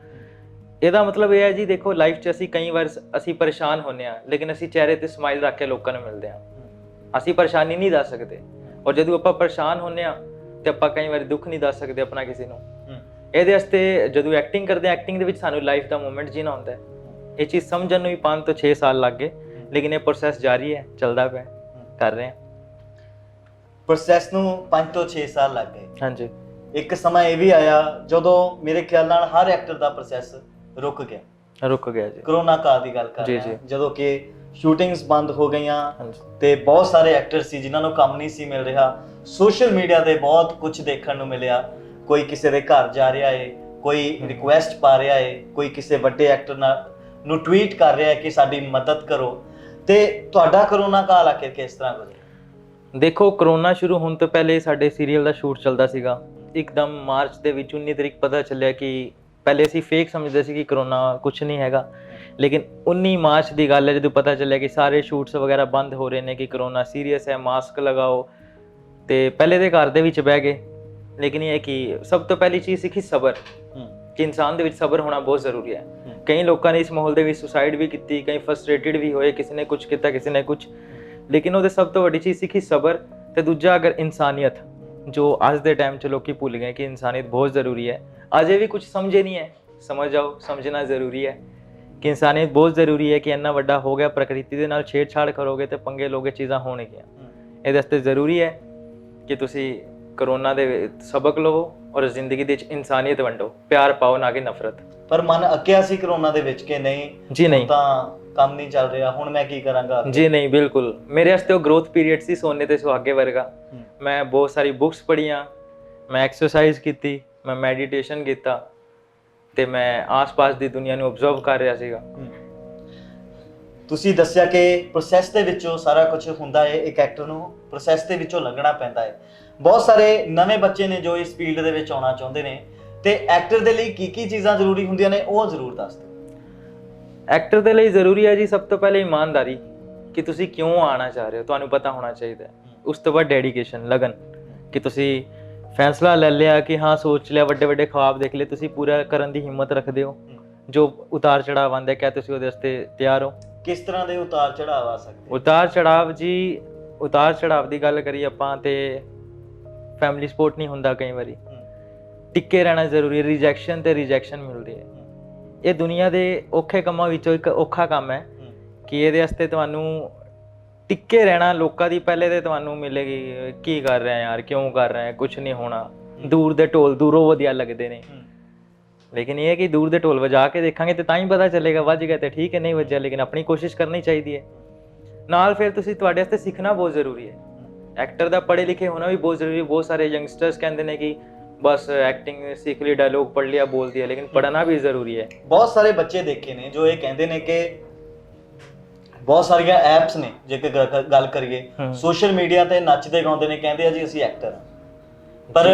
ਇਹਦਾ ਮਤਲਬ ਇਹ ਹੈ ਜੀ, ਦੇਖੋ ਲਾਈਫ 'ਚ ਅਸੀਂ ਕਈ ਵਾਰ ਅਸੀਂ ਪਰੇਸ਼ਾਨ ਹੁੰਦੇ ਹਾਂ, ਲੇਕਿਨ ਅਸੀਂ ਚਿਹਰੇ 'ਤੇ ਸਮਾਈਲ ਰੱਖ ਕੇ ਲੋਕਾਂ ਨੂੰ ਮਿਲਦੇ ਹਾਂ। ਅਸੀਂ ਪਰੇਸ਼ਾਨੀ ਨਹੀਂ ਦੱਸ ਸਕਦੇ, ਔਰ ਜਦੋਂ ਆਪਾਂ ਪਰੇਸ਼ਾਨ ਹੁੰਦੇ ਹਾਂ ਤੇ ਆਪਾਂ ਕਈ ਵਾਰ ਦੁੱਖ ਨਹੀਂ ਦੱਸ ਸਕਦੇ ਆਪਣਾ ਕਿਸੇ ਨੂੰ। ਇਹਦੇ ਵਾਸਤੇ ਜਦੋਂ ਐਕਟਿੰਗ ਕਰਦੇ ਹਾਂ, ਐਕਟਿੰਗ ਦੇ ਵਿੱਚ ਸਾਨੂੰ ਲਾਈਫ ਦਾ ਮੂਮੈਂਟ ਜੀਣਾ ਹੁੰਦਾ ਹੈ। ਇਹ ਚੀਜ਼ ਸਮਝਣ ਨੂੰ ਵੀ 5 ਤੋਂ 6 ਸਾਲ ਲੱਗ ਗਏ, ਲੇਕਿਨ ਇਹ ਪ੍ਰੋਸੈਸ ਜਾਰੀ ਹੈ, ਚੱਲਦਾ ਪਿਆ, ਕਰ ਰਹੇ ਹਾਂ। ਪ੍ਰੋਸੈਸ ਨੂੰ 5 ਤੋਂ 6 ਸਾਲ ਲੱਗ ਗਏ। ਹਾਂਜੀ। ਇੱਕ ਸਮਾਂ ਇਹ ਵੀ ਆਇਆ ਜਦੋਂ ਮੇਰੇ ਖਿਆਲ ਨਾਲ ਹਰ ਐਕਟਰ ਦਾ ਪ੍ਰੋਸੈਸ ਰੁਕ ਗਿਆ ਜੀ। ਕਰੋਨਾ ਕਾਲ ਦੀ ਗੱਲ ਕਰ ਰਹੇ ਹਾਂ, ਜਦੋਂ ਕਿ ਸ਼ੂਟਿੰਗਸ ਬੰਦ ਹੋ ਗਈਆਂ ਤੇ ਬਹੁਤ ਸਾਰੇ ਐਕਟਰ ਸੀ ਜਿਨ੍ਹਾਂ ਨੂੰ ਕੰਮ ਨਹੀਂ ਸੀ ਮਿਲ ਰਿਹਾ। ਸੋਸ਼ਲ ਮੀਡੀਆ ਤੇ ਬਹੁਤ ਕੁਝ ਦੇਖਣ ਨੂੰ ਮਿਲਿਆ। ਕੋਈ ਕਿਸੇ ਦੇ ਘਰ ਜਾ ਰਿਹਾ ਹੈ, ਕੋਈ ਰਿਕੁਐਸਟ ਪਾ ਰਿਹਾ ਹੈ, ਕੋਈ ਕਿਸੇ ਵੱਡੇ ਐਕਟਰ ਨੂੰ ਟਵੀਟ ਕਰ ਰਿਹਾ ਹੈ ਕਿ ਸਾਡੀ ਮਦਦ ਕਰੋ। ਤੇ ਤੁਹਾਡਾ ਕਰੋਨਾ ਕਾਲ ਆਖਿਰ ਕਿਸ ਤਰ੍ਹਾਂ ਗੁਜ਼ਰਿਆ? ਦੇਖੋ ਕਰੋਨਾ ਸ਼ੁਰੂ ਹੋਣ ਤੋਂ ਪਹਿਲੇ ਸਾਡੇ ਸੀਰੀਅਲ ਦਾ ਸ਼ੂਟ ਚੱਲਦਾ ਸੀਗਾ। ਇੱਕਦਮ ਮਾਰਚ ਦੇ ਵਿੱਚ 19 ਤਰੀਕ ਪਤਾ ਚੱਲਿਆ ਕਿ ਪਹਿਲੇ ਅਸੀਂ ਫੇਕ ਸਮਝਦੇ ਸੀ ਕਿ ਕਰੋਨਾ ਕੁਝ ਨਹੀਂ ਹੈਗਾ, ਲੇਕਿਨ 19 ਮਾਰਚ ਦੀ ਗੱਲ ਹੈ ਜਦੋਂ ਪਤਾ ਚੱਲਿਆ ਕਿ ਸਾਰੇ ਸ਼ੂਟਸ ਵਗੈਰਾ ਬੰਦ ਹੋ ਰਹੇ ਨੇ, ਕਿ ਕਰੋਨਾ ਸੀਰੀਅਸ ਹੈ, ਮਾਸਕ ਲਗਾਓ। ਤੇ ਪਹਿਲੇ ਦੇ ਘਰ ਦੇ ਵਿੱਚ ਬਹਿ ਗਏ, ਲੇਕਿਨ ਇਹ ਕਿ ਸਭ ਤੋਂ ਪਹਿਲੀ ਚੀਜ਼ ਸੀ ਕਿ ਸਬਰ, ਕਿ ਇਨਸਾਨ ਦੇ ਵਿੱਚ ਸਬਰ ਹੋਣਾ ਬਹੁਤ ਜ਼ਰੂਰੀ ਹੈ। ਕਈ ਲੋਕਾਂ ਨੇ ਇਸ ਮਾਹੌਲ ਦੇ ਵਿੱਚ ਸੁਸਾਈਡ ਵੀ ਕੀਤੀ, ਕਈ ਫਰਸਟ੍ਰੇਟਡ ਵੀ ਹੋਏ, ਕਿਸੇ ਨੇ ਕੁਝ ਕੀਤਾ, ਕਿਸੇ ਨੇ ਕੁਝ, ਲੇਕਿਨ ਉਹਦੇ ਸਭ ਤੋਂ ਵੱਡੀ ਚੀਜ਼ ਸੀ ਕਿ ਸਬਰ। ਤੇ ਦੂਜਾ ਅਗਰ ਇਨਸਾਨੀਅਤ, ਜੋ ਅੱਜ ਦੇ ਟਾਈਮ 'ਚ ਲੋਕੀ ਭੁੱਲ ਗਏ ਕਿ ਇਨਸਾਨੀਅਤ ਬਹੁਤ ਜ਼ਰੂਰੀ ਹੈ। ਅਜੇ ਵੀ ਕੁਝ ਸਮਝੇ ਨਹੀਂ ਹੈ, ਸਮਝ ਆਓ, ਸਮਝਣਾ ਜ਼ਰੂਰੀ ਹੈ ਕਿ ਇਨਸਾਨੀਅਤ ਬਹੁਤ ਜ਼ਰੂਰੀ ਹੈ। ਕਿ ਇੰਨਾ ਵੱਡਾ ਹੋ ਗਿਆ, ਪ੍ਰਕਿਰਤੀ ਦੇ ਨਾਲ ਛੇੜਛਾੜ ਕਰੋਗੇ ਤੇ ਪੰਗੇ ਲੋਗੇ, ਚੀਜ਼ਾਂ ਹੋਣਗੀਆਂ। ਇਹਦੇ ਵਾਸਤੇ ਜ਼ਰੂਰੀ ਹੈ ਕਿ ਤੁਸੀਂ ਕਰੋਨਾ ਦੇ ਸਬਕ ਲਵੋ ਔਰ ਜ਼ਿੰਦਗੀ ਦੇ ਵਿੱਚ ਇਨਸਾਨੀਅਤ ਵੰਡੋ, ਪਿਆਰ ਪਾਓ, ਨਾ ਕਿ ਨਫ਼ਰਤ। ਪਰ ਮਨ ਅੱਕਿਆ ਸੀ ਕਰੋਨਾ ਦੇ ਵਿੱਚ ਕਿ ਨਹੀਂ ਜੀ ਨਹੀਂ, ਤਾਂ ਕੰਮ ਨਹੀਂ ਚੱਲ ਰਿਹਾ, ਹੁਣ ਮੈਂ ਕੀ ਕਰਾਂਗਾ? ਜੀ ਨਹੀਂ, ਬਿਲਕੁਲ ਮੇਰੇ ਵਾਸਤੇ ਉਹ ਗਰੋਥ ਪੀਰੀਅਡ ਸੀ, ਸੋਨੇ ਤੇ ਸੁਹਾਗੇ ਵਰਗਾ। ਮੈਂ ਬਹੁਤ ਸਾਰੀ ਬੁੱਕਸ ਪੜ੍ਹੀਆਂ, ਮੈਂ ਐਕਸਰਸਾਈਜ਼ ਕੀਤੀ, ਮੈਂ ਮੈਡੀਟੇਸ਼ਨ ਕੀਤਾ ਤੇ ਮੈਂ ਆਸ-ਪਾਸ ਦੀ ਦੁਨੀਆ ਨੂੰ ਅਬਜ਼ਰਵ ਕਰ ਰਿਹਾ ਸੀਗਾ। ਤੁਸੀਂ ਦੱਸਿਆ ਕਿ ਪ੍ਰੋਸੈਸ ਦੇ ਵਿੱਚੋਂ ਸਾਰਾ ਕੁਝ ਹੁੰਦਾ ਹੈ, ਇੱਕ ਐਕਟਰ ਨੂੰ ਪ੍ਰੋਸੈਸ ਦੇ ਵਿੱਚੋਂ ਲੰਘਣਾ ਪੈਂਦਾ ਹੈ। ਬਹੁਤ ਸਾਰੇ ਨਵੇਂ ਬੱਚੇ ਨੇ ਜੋ ਇਸ ਫੀਲਡ ਦੇ ਵਿੱਚ ਆਉਣਾ ਚਾਹੁੰਦੇ ਨੇ, ਤੇ ਐਕਟਰ ਦੇ ਲਈ ਕੀ ਕੀ ਚੀਜ਼ਾਂ ਜ਼ਰੂਰੀ ਹੁੰਦੀਆਂ ਨੇ ਉਹ ਜ਼ਰੂਰ ਦੱਸ ਦਿਓ। ਐਕਟਰ ਦੇ ਲਈ ਜ਼ਰੂਰੀ ਹੈ ਜੀ ਸਭ ਤੋਂ ਪਹਿਲੇ ਇਮਾਨਦਾਰੀ, ਕਿ ਤੁਸੀਂ ਕਿਉਂ ਆਉਣਾ ਚਾਹ ਰਹੇ ਹੋ, ਤੁਹਾਨੂੰ ਪਤਾ ਹੋਣਾ ਚਾਹੀਦਾ ਹੈ। ਉਸ ਤੋਂ ਬਾਅਦ ਡੈਡੀਕੇਸ਼ਨ, ਲਗਨ, ਕਿ ਤੁਸੀਂ ਫੈਸਲਾ ਲੈ ਲਿਆ ਕਿ ਹਾਂ ਸੋਚ ਲਿਆ, ਵੱਡੇ ਵੱਡੇ ਖੁਆਬ ਦੇਖ ਲਏ, ਤੁਸੀਂ ਪੂਰਾ ਕਰਨ ਦੀ ਹਿੰਮਤ ਰੱਖਦੇ ਹੋ। ਜੋ ਉਤਾਰ ਚੜਾਵ ਆਉਂਦਾ, ਕਿਆ ਤੁਸੀਂ ਉਹਦੇ ਵਾਸਤੇ ਤਿਆਰ ਹੋ? ਕਿਸ ਤਰ੍ਹਾਂ ਦੇ ਉਤਾਰ ਚੜਾਵ ਆ ਸਕਦੇ? ਉਤਾਰ ਚੜਾਵ ਜੀ, ਉਤਾਰ ਚੜਾਵ ਦੀ ਗੱਲ ਕਰੀਏ ਆਪਾਂ ਤੇ ਫੈਮਿਲੀ ਸਪੋਰਟ ਨਹੀਂ ਹੁੰਦਾ, ਕਈ ਵਾਰੀ ਟਿੱਕੇ ਰਹਿਣਾ ਜ਼ਰੂਰੀ ਹੈ। ਰਿਜੈਕਸ਼ਨ ਤੇ ਰਿਜੈਕਸ਼ਨ ਮਿਲਦੀ ਹੈ। ਇਹ ਦੁਨੀਆ ਦੇ ਔਖੇ ਕੰਮਾਂ ਵਿੱਚੋਂ ਇੱਕ ਔਖਾ ਕੰਮ ਹੈ ਕਿ ਇਹਦੇ ਵਾਸਤੇ ਤੁਹਾਨੂੰ ਟਿੱਕੇ ਰਹਿਣਾ। ਲੋਕਾਂ ਦੀ ਪਹਿਲੇ ਤੇ ਤੁਹਾਨੂੰ ਮਿਲੇਗੀ ਕੀ ਕਰ ਰਿਹਾ ਯਾਰ, ਕਿਉਂ ਕਰ ਰਿਹਾ, ਕੁਝ ਨਹੀਂ ਹੋਣਾ, ਦੂਰ ਦੇ ਢੋਲ ਦੂਰੋਂ ਵਧੀਆ ਲੱਗਦੇ ਨੇ। ਲੇਕਿਨ ਇਹ ਹੈ ਕਿ ਦੂਰ ਦੇ ਢੋਲ ਵਜਾ ਕੇ ਦੇਖਾਂਗੇ ਤੇ ਤਾਂ ਹੀ ਪਤਾ ਚੱਲੇਗਾ, ਵੱਜ ਗਿਆ ਤੇ ਠੀਕ ਹੈ, ਨਹੀਂ ਵੱਜਿਆ ਲੇਕਿਨ ਆਪਣੀ ਕੋਸ਼ਿਸ਼ ਕਰਨੀ ਚਾਹੀਦੀ ਹੈ। ਨਾਲ ਫਿਰ ਤੁਸੀਂ ਤੁਹਾਡੇ ਵਾਸਤੇ ਸਿੱਖਣਾ ਬਹੁਤ ਜ਼ਰੂਰੀ ਹੈ। ਐਕਟਰ ਦਾ ਪੜ੍ਹੇ ਲਿਖੇ ਹੋਣਾ ਵੀ ਬਹੁਤ ਜ਼ਰੂਰੀ ਹੈ। ਬਹੁਤ ਸਾਰੇ ਯੰਗਸਟਰਸ ਕਹਿੰਦੇ ਨੇ ਕਿ ਬਸ ਐਕਟਿੰਗ ਸਿੱਖ ਲਈ, ਡਾਇਲੋਗ ਪੜ੍ਹ ਲਿਆ, ਬੋਲ ਦਿਆ, ਲੇਕਿਨ ਪੜ੍ਹਨਾ ਵੀ ਜ਼ਰੂਰੀ ਹੈ। ਬਹੁਤ ਸਾਰੇ ਬੱਚੇ ਦੇਖੇ ਨੇ ਜੋ ਇਹ ਕਹਿੰਦੇ ਨੇ ਕਿ ਬਹੁਤ ਸਾਰੀਆਂ ਐਪਸ ਨੇ, ਜੇਕਰ ਗੱਲ ਕਰੀਏ ਸੋਸ਼ਲ ਮੀਡੀਆ ਤੇ ਨੱਚਦੇ ਗਾਉਂਦੇ ਨੇ, ਕਹਿੰਦੇ ਆ ਜੀ ਅਸੀਂ ਐਕਟਰ ਹਾਂ, ਪਰ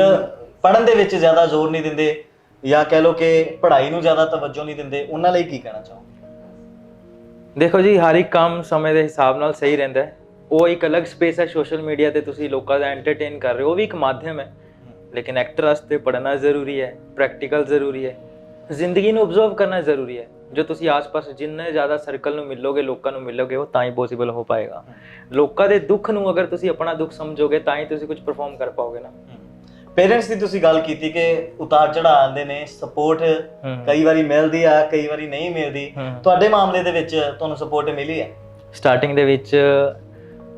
ਪੜ੍ਹਨ ਦੇ ਵਿੱਚ ਜ਼ਿਆਦਾ ਜ਼ੋਰ ਨਹੀਂ ਦਿੰਦੇ, ਜਾਂ ਕਹਿ ਲਓ ਕਿ ਪੜ੍ਹਾਈ ਨੂੰ ਜ਼ਿਆਦਾ ਤਵੱਜੋ ਨਹੀਂ ਦਿੰਦੇ। ਉਹਨਾਂ ਲਈ ਕੀ ਕਹਿਣਾ ਚਾਹੋਗੇ? ਦੇਖੋ ਜੀ, ਹਰ ਇੱਕ ਕੰਮ ਸਮੇਂ ਦੇ ਹਿਸਾਬ ਨਾਲ ਸਹੀ ਰਹਿੰਦਾ ਹੈ। ਉਹ ਇੱਕ ਅਲੱਗ ਸਪੇਸ ਹੈ। ਸੋਸ਼ਲ ਮੀਡੀਆ ਤੇ ਤੁਸੀਂ ਲੋਕਾਂ ਦਾ ਐਂਟਰਟੇਨ ਕਰ ਰਹੇ ਹੋ, ਉਹ ਵੀ ਇੱਕ ਮਾਧਿਅਮ ਹੈ, ਲੇਕਿਨ ਐਕਟਰ ਵਾਸਤੇ ਪੜ੍ਹਨਾ ਜ਼ਰੂਰੀ ਹੈ, ਪ੍ਰੈਕਟੀਕਲ ਜ਼ਰੂਰੀ ਹੈ, ਜ਼ਿੰਦਗੀ ਨੂੰ ਅਬਜ਼ਰਵ ਕਰਨਾ ਜ਼ਰੂਰੀ ਹੈ। ਜੋ ਤੁਸੀਂ ਆਸ-ਪਾਸ ਜਿੰਨੇ ਜ਼ਿਆਦਾ ਸਰਕਲ ਨੂੰ ਮਿਲੋਗੇ, ਲੋਕਾਂ ਨੂੰ ਮਿਲੋਗੇ, ਉਹ ਤਾਂ ਹੀ ਪੋਸੀਬਲ ਹੋ ਪਾਏਗਾ। ਲੋਕਾਂ ਦੇ ਦੁੱਖ ਨੂੰ ਅਗਰ ਤੁਸੀਂ ਆਪਣਾ ਦੁੱਖ ਸਮਝੋਗੇ ਤਾਂ ਹੀ ਤੁਸੀਂ ਕੁਝ ਪਰਫਾਰਮ ਕਰ ਪਾਓਗੇ ਨਾ। ਪੇਰੈਂਟਸ ਦੀ ਤੁਸੀਂ ਗੱਲ ਕੀਤੀ ਕਿ ਉਤਾਰ ਚੜ੍ਹਾਅ ਆਉਂਦੇ ਨੇ, ਸਪੋਰਟ ਕਈ ਵਾਰੀ ਮਿਲਦੀ ਆ, ਕਈ ਵਾਰੀ ਨਹੀਂ ਮਿਲਦੀ। ਤੁਹਾਡੇ ਮਾਮਲੇ ਦੇ ਵਿੱਚ ਤੁਹਾਨੂੰ ਸਪੋਰਟ ਮਿਲੀ ਹੈ? ਸਟਾਰਟਿੰਗ ਦੇ ਵਿੱਚ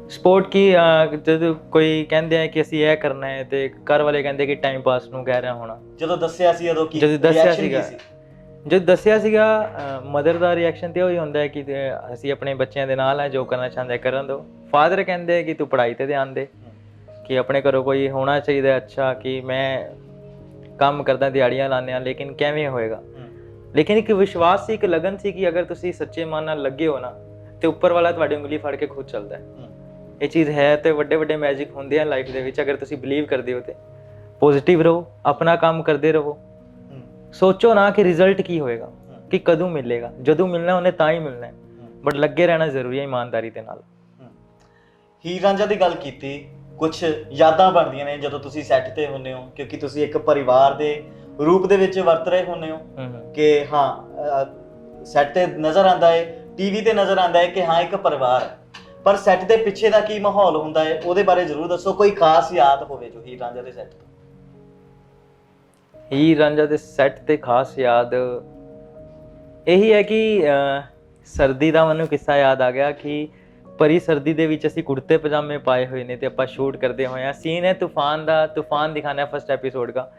ਸਪੋਰਟ ਕੀ, ਜਦੋਂ ਕੋਈ ਕਹਿੰਦੇ ਆ ਕਿ ਅਸੀਂ ਇਹ ਕਰਨਾ ਹੈ ਤੇ ਘਰ ਵਾਲੇ ਕਹਿੰਦੇ ਕਿ ਟਾਈਮ ਪਾਸ ਨੂੰ ਕਹਿ ਰਿਹਾ ਹੋਣਾ। ਜਦੋਂ ਦੱਸਿਆ ਸੀ ਉਦੋਂ ਕੀ ਜਦੋਂ ਦੱਸਿਆ reaction ਸੀਗਾ, ਕੀ ਸੀ? ਜਦੋਂ ਦੱਸਿਆ ਸੀਗਾ, ਮਦਰ ਦਾ ਰਿਐਕਸ਼ਨ ਤੇ ਉਹੀ ਹੁੰਦਾ ਹੈ ਕਿ ਅਸੀਂ ਆਪਣੇ ਬੱਚਿਆਂ ਦੇ ਨਾਲ ਹੈ, ਜੋ ਕਰਨਾ ਚਾਹੁੰਦੇ ਕਰਨ ਦਿਓ। ਫਾਦਰ ਕਹਿੰਦੇ ਕਿ ਤੂੰ ਪੜ੍ਹਾਈ ਤੇ ਧਿਆਨ ਦੇ, ਕਿ ਆਪਣੇ ਘਰੋਂ ਕੋਈ ਹੋਣਾ ਚਾਹੀਦਾ ਅੱਛਾ, ਕਿ ਮੈਂ ਕੰਮ ਕਰਦਾ, ਦਿਹਾੜੀਆਂ ਲਾਉਂਦੇ ਹਾਂ, ਲੇਕਿਨ ਕਿਵੇਂ ਹੋਏਗਾ। ਲੇਕਿਨ ਇੱਕ ਵਿਸ਼ਵਾਸ ਸੀ, ਇੱਕ ਲਗਨ ਸੀ ਕਿ ਅਗਰ ਤੁਸੀਂ ਸੱਚੇ ਮਨ ਨਾਲ ਲੱਗੇ ਹੋ ਨਾ ਤੇ ਉੱਪਰ ਵਾਲਾ ਤੁਹਾਡੀ ਉਂਗਲੀ ਫੜ ਕੇ ਖੁਦ ਚੱਲਦਾ ਹੈ। ਇਹ ਚੀਜ਼ ਹੈ ਤੇ ਵੱਡੇ ਵੱਡੇ ਮੈਜਿਕ ਹੁੰਦੇ ਆ ਲਾਈਫ ਦੇ ਵਿੱਚ। ਅਗਰ ਤੁਸੀਂ ਬਿਲੀਵ ਕਰਦੇ ਹੋ ਤੇ ਪੋਜ਼ਿਟਿਵ ਰਹੋ, ਆਪਣਾ ਕੰਮ ਕਰਦੇ ਰਹੋ, ਸੋਚੋ ਨਾ ਕਿ ਰਿਜ਼ਲਟ ਕੀ ਹੋਏਗਾ, ਕਿ ਕਦੋਂ ਮਿਲੇਗਾ। ਜਦੋਂ ਮਿਲਣਾ ਉਹਨੇ ਤਾਂ ਹੀ ਮਿਲਣਾ ਹੈ, ਬਟ ਲੱਗੇ ਰਹਿਣਾ ਜ਼ਰੂਰੀ ਹੈ ਇਮਾਨਦਾਰੀ ਦੇ ਨਾਲ। ਹੀਰ ਰਾਂਝਾ ਦੀ ਗੱਲ ਕੀਤੀ, ਕੁਝ ਯਾਦਾਂ ਬਣਦੀਆਂ ਨੇ ਜਦੋਂ ਤੁਸੀਂ ਸੈੱਟ ਤੇ ਹੁੰਦੇ ਹੋ, ਕਿਉਂਕਿ ਤੁਸੀਂ ਇੱਕ ਪਰਿਵਾਰ ਦੇ ਰੂਪ ਦੇ ਵਿੱਚ ਵਰਤ ਰਹੇ ਹੁੰਦੇ ਹੋ ਕਿ ਹਾਂ ਸੈੱਟ ਤੇ ਨਜ਼ਰ ਆਉਂਦਾ ਹੈ, ਟੀਵੀ ਤੇ ਨਜ਼ਰ ਆਉਂਦਾ ਹੈ ਕਿ ਹਾਂ ਇੱਕ ਪਰਿਵਾਰ ਹੈ, ਪਰ ਸੈੱਟ ਦੇ ਪਿੱਛੇ ਦਾ ਕੀ ਮਾਹੌਲ ਹੁੰਦਾ ਹੈ ਉਹਦੇ ਬਾਰੇ ਜ਼ਰੂਰ ਦੱਸੋ। ਕੋਈ ਖਾਸ ਯਾਦ ਹੋਵੇ ਜੋ ਹੀਰ ਰਾਂਝਾ ਦੇ ਸੈੱਟ ਤੋਂ? ਹੀਰ ਰਾਂਝਾ ਦੇ ਸੈੱਟ ਤੇ ਖਾਸ ਯਾਦ ਇਹੀ ਹੈ ਕਿ ਸਰਦੀ ਦਾ ਮੈਨੂੰ ਕਿੱਸਾ ਯਾਦ ਆ ਗਿਆ ਕਿ ਭਰੀ ਸਰਦੀ ਦੇ ਵਿੱਚ ਅਸੀਂ ਕੁੜਤੇ ਪਜਾਮੇ ਪਾਏ ਹੋਏ ਨੇ ਤੇ ਆਪਾਂ ਸ਼ੂਟ ਕਰਦੇ ਹੋਏ ਆ। ਸੀਨ ਹੈ ਤੂਫਾਨ ਦਾ, ਤੂਫਾਨ ਦਿਖਾਣਾ ਫਸਟ ਐਪੀਸੋਡ ਦਾ,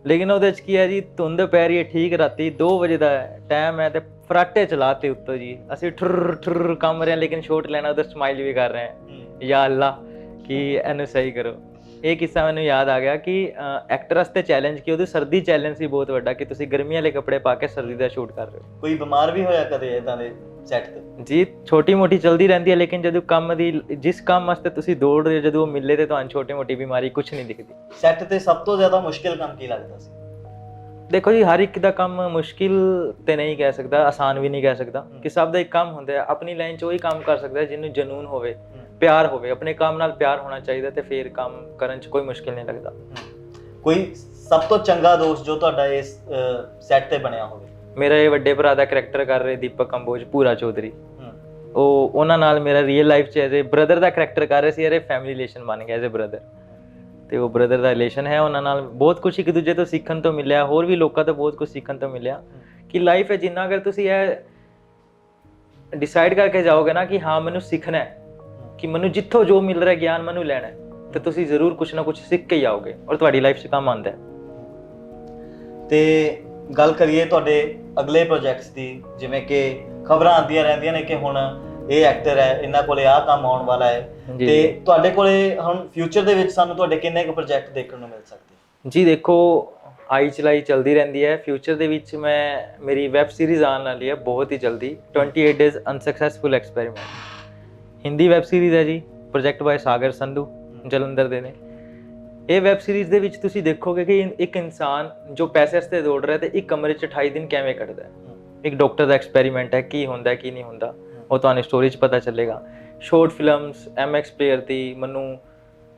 ਲੇਕਿਨ ਉਹਦੇ 'ਚ ਕੀ ਹੈ ਜੀ, ਧੁੰਦ ਪੈ ਰਹੀ ਹੈ, ਠੀਕ ਰਾਤੀ 2 ਵਜੇ ਦਾ ਟਾਈਮ ਹੈ ਤੇ ਫਰਾਟੇ ਚਲਾਤੇ ਉੱਤੋਂ ਜੀ। ਅਸੀਂ ਠੁਰ ਠੁਰ ਕੰਮ ਰਹੇ ਹਾਂ, ਲੇਕਿਨ ਸ਼ੂਟ ਲੈਣਾ ਉਧਰ ਸਮਾਈਲ ਵੀ ਕਰ ਰਹੇ ਹਾਂ, ਯਾ ਅੱਲਾ ਕਿ ਇਹਨੂੰ ਸਹੀ ਕਰੋ। ਇਹ ਕਿੱਸਾ ਮੈਨੂੰ ਯਾਦ ਆ ਗਿਆ ਕਿ ਐਕਟਰ ਵਾਸਤੇ ਚੈਲੰਜ, ਕਿ ਉਹਦੀ ਸਰਦੀ ਚੈਲੰਜ ਸੀ ਬਹੁਤ ਵੱਡਾ, ਕਿ ਤੁਸੀਂ ਗਰਮੀ ਵਾਲੇ ਕੱਪੜੇ ਪਾ ਕੇ ਸਰਦੀ ਦਾ ਸ਼ੂਟ ਕਰ ਰਹੇ ਹੋ। ਕੋਈ ਬਿਮਾਰ ਵੀ ਹੋਇਆ ਕਦੇ ਇਦਾਂ ਦੇ ਸੈੱਟ ਤੇ? ਜੀ ਛੋਟੀ ਮੋਟੀ ਚਲਦੀ ਰਹਿੰਦੀ ਹੈ, ਲੇਕਿਨ ਜਦੋਂ ਕੰਮ ਦੀ ਜਿਸ ਕੰਮ ਵਾਸਤੇ ਤੁਸੀਂ ਦੌੜ ਰਹੇ ਹੋ, ਜਦੋਂ ਉਹ ਮਿਲੇ ਤੇ ਤੁਹਾਨੂੰ ਛੋਟੀ ਮੋਟੀ ਬਿਮਾਰੀ ਕੁਝ ਨਹੀਂ ਦਿਖਦੀ। ਸੈੱਟ ਤੇ ਸਭ ਤੋਂ ਜ਼ਿਆਦਾ ਮੁਸ਼ਕਿਲ ਕੰਮ ਕੀ ਲੱਗਦਾ ਸੀ? ਦੇਖੋ ਜੀ, ਹਰ ਇੱਕ ਦਾ ਕੰਮ ਮੁਸ਼ਕਿਲ ਤੇ ਨਹੀਂ ਕਹਿ ਸਕਦਾ, ਆਸਾਨ ਵੀ ਨਹੀਂ ਕਹਿ ਸਕਦਾ, ਕਿ ਸਭ ਦਾ ਇੱਕ ਕੰਮ ਹੁੰਦਾ ਹੈ। ਆਪਣੀ ਲਾਈਨ 'ਚ ਉਹੀ ਕੰਮ ਕਰ ਸਕਦਾ ਜਿਹਨੂੰ ਜਨੂਨ ਹੋਵੇ, ਪਿਆਰ ਹੋਵੇ, ਆਪਣੇ ਕੰਮ ਨਾਲ ਪਿਆਰ ਹੋਣਾ ਚਾਹੀਦਾ, ਤੇ ਫਿਰ ਕੰਮ ਕਰਨ 'ਚ ਕੋਈ ਮੁਸ਼ਕਿਲ ਨਹੀਂ ਲੱਗਦਾ। ਕੋਈ ਸਭ ਤੋਂ ਚੰਗਾ ਦੋਸਤ ਜੋ ਤੁਹਾਡਾ ਇਸ ਸੈੱਟ ਤੇ ਬਣਿਆ ਹੋਵੇ? ਮੇਰਾ ਇਹ ਵੱਡੇ ਭਰਾ ਦਾ ਕਰੈਕਟਰ ਕਰ ਰਹੇ ਦੀਪਕ ਕੰਬੋਜ, ਪੂਰਾ ਚੌਧਰੀ, ਉਹਨਾਂ ਨਾਲ ਮੇਰਾ ਰੀਅਲ ਲਾਈਫ 'ਚ as a brother the character ਕਰ ਰਹੇ ਸੀ, ਯਾਰ ਇਹ ਫੈਮਿਲੀ ਰਿਲੇਸ਼ਨ ਬਣ ਗਿਆ ਐਜ਼ ਏ ਬ੍ਰਦਰ, ਤੇ ਉਹ ਬ੍ਰਦਰ ਦਾ ਰਿਲੇਸ਼ਨ ਹੈ। ਉਹਨਾਂ ਨਾਲ ਬਹੁਤ ਕੁਝ ਇੱਕ ਦੂਜੇ ਤੋਂ ਸਿੱਖਣ ਤੋਂ ਮਿਲਿਆ, ਹੋਰ ਵੀ ਲੋਕਾਂ ਤੋਂ ਬਹੁਤ ਕੁਝ ਸਿੱਖਣ ਤੋਂ ਮਿਲਿਆ ਕਿ ਲਾਈਫ ਹੈ ਜਿੰਨਾ ਅਗਰ ਤੁਸੀਂ ਇਹ ਡਿਸਾਈਡ ਕਰਕੇ ਜਾਓਗੇ ਨਾ ਕਿ ਹਾਂ ਮੈਨੂੰ ਸਿੱਖਣਾ ਹੈ, ਕਿ ਮੈਨੂੰ ਜਿੱਥੋਂ ਜੋ ਮਿਲ ਰਿਹਾ ਗਿਆਨ ਮੈਨੂੰ ਲੈਣਾ ਹੈ, ਤੇ ਤੁਸੀਂ ਜ਼ਰੂਰ ਕੁਝ ਨਾ ਕੁਝ ਸਿੱਖ ਕੇ ਹੀ ਆਓਗੇ ਔਰ ਤੁਹਾਡੀ ਲਾਈਫ 'ਚ ਕੰਮ ਆਉਂਦਾ ਹੈ। ਤੇ ਗੱਲ ਕਰੀਏ ਤੁਹਾਡੇ ਅਗਲੇ ਪ੍ਰੋਜੈਕਟਸ ਦੀ, ਜਿਵੇਂ ਕਿ ਖਬਰਾਂ ਆਉਂਦੀਆਂ ਰਹਿੰਦੀਆਂ ਨੇ ਕਿ ਹੁਣ ਇਹ ਐਕਟਰ ਹੈ, ਇਹਨਾਂ ਕੋਲੇ ਆਹ ਕੰਮ ਆਉਣ ਵਾਲਾ ਹੈ, ਤੇ ਤੁਹਾਡੇ ਕੋਲੇ ਹੁਣ ਫਿਊਚਰ ਦੇ ਵਿੱਚ ਸਾਨੂੰ ਤੁਹਾਡੇ ਕਿੰਨੇ ਕੁ ਪ੍ਰੋਜੈਕਟ ਦੇਖਣ ਨੂੰ ਮਿਲ ਸਕਦੇ? ਜੀ ਦੇਖੋ, ਆਈ ਚਲਾਈ ਚਲਦੀ ਰਹਿੰਦੀ ਹੈ। ਫਿਊਚਰ ਦੇ ਵਿੱਚ ਮੇਰੀ ਵੈਬ ਸੀਰੀਜ਼ ਆਉਣ ਵਾਲੀ ਹੈ ਬਹੁਤ ਹੀ ਜਲਦੀ, 28 days unsuccessful experiment, Hindi web series ਹੈ ਜੀ, ਪ੍ਰੋਜੈਕਟ ਬਾਏ ਸਾਗਰ ਸੰਧੂ, ਜਲੰਧਰ ਦੇ ਨੇ। ਇਹ ਵੈਬ ਸੀਰੀਜ਼ ਦੇ ਵਿੱਚ ਤੁਸੀਂ ਦੇਖੋਗੇ ਕਿ ਇੱਕ ਇਨਸਾਨ ਜੋ ਪੈਸੇ ਵਾਸਤੇ ਦੌੜ ਰਿਹਾ ਤੇ ਇੱਕ ਕਮਰੇ 'ਚ 28 ਦਿਨ ਕਿਵੇਂ ਕੱਢਦਾ ਹੈ। ਇੱਕ ਡਾਕਟਰ ਦਾ ਐਕਸਪੈਰੀਮੈਂਟ ਹੈ, ਕੀ ਹੁੰਦਾ ਕੀ ਨਹੀਂ ਹੁੰਦਾ ਉਹ ਤੁਹਾਨੂੰ ਸਟੋਰੀ 'ਚ ਪਤਾ ਚੱਲੇਗਾ। ਸ਼ਾਰਟ ਫਿਲਮਸ MX ਪਲੇਅਰ ਦੀ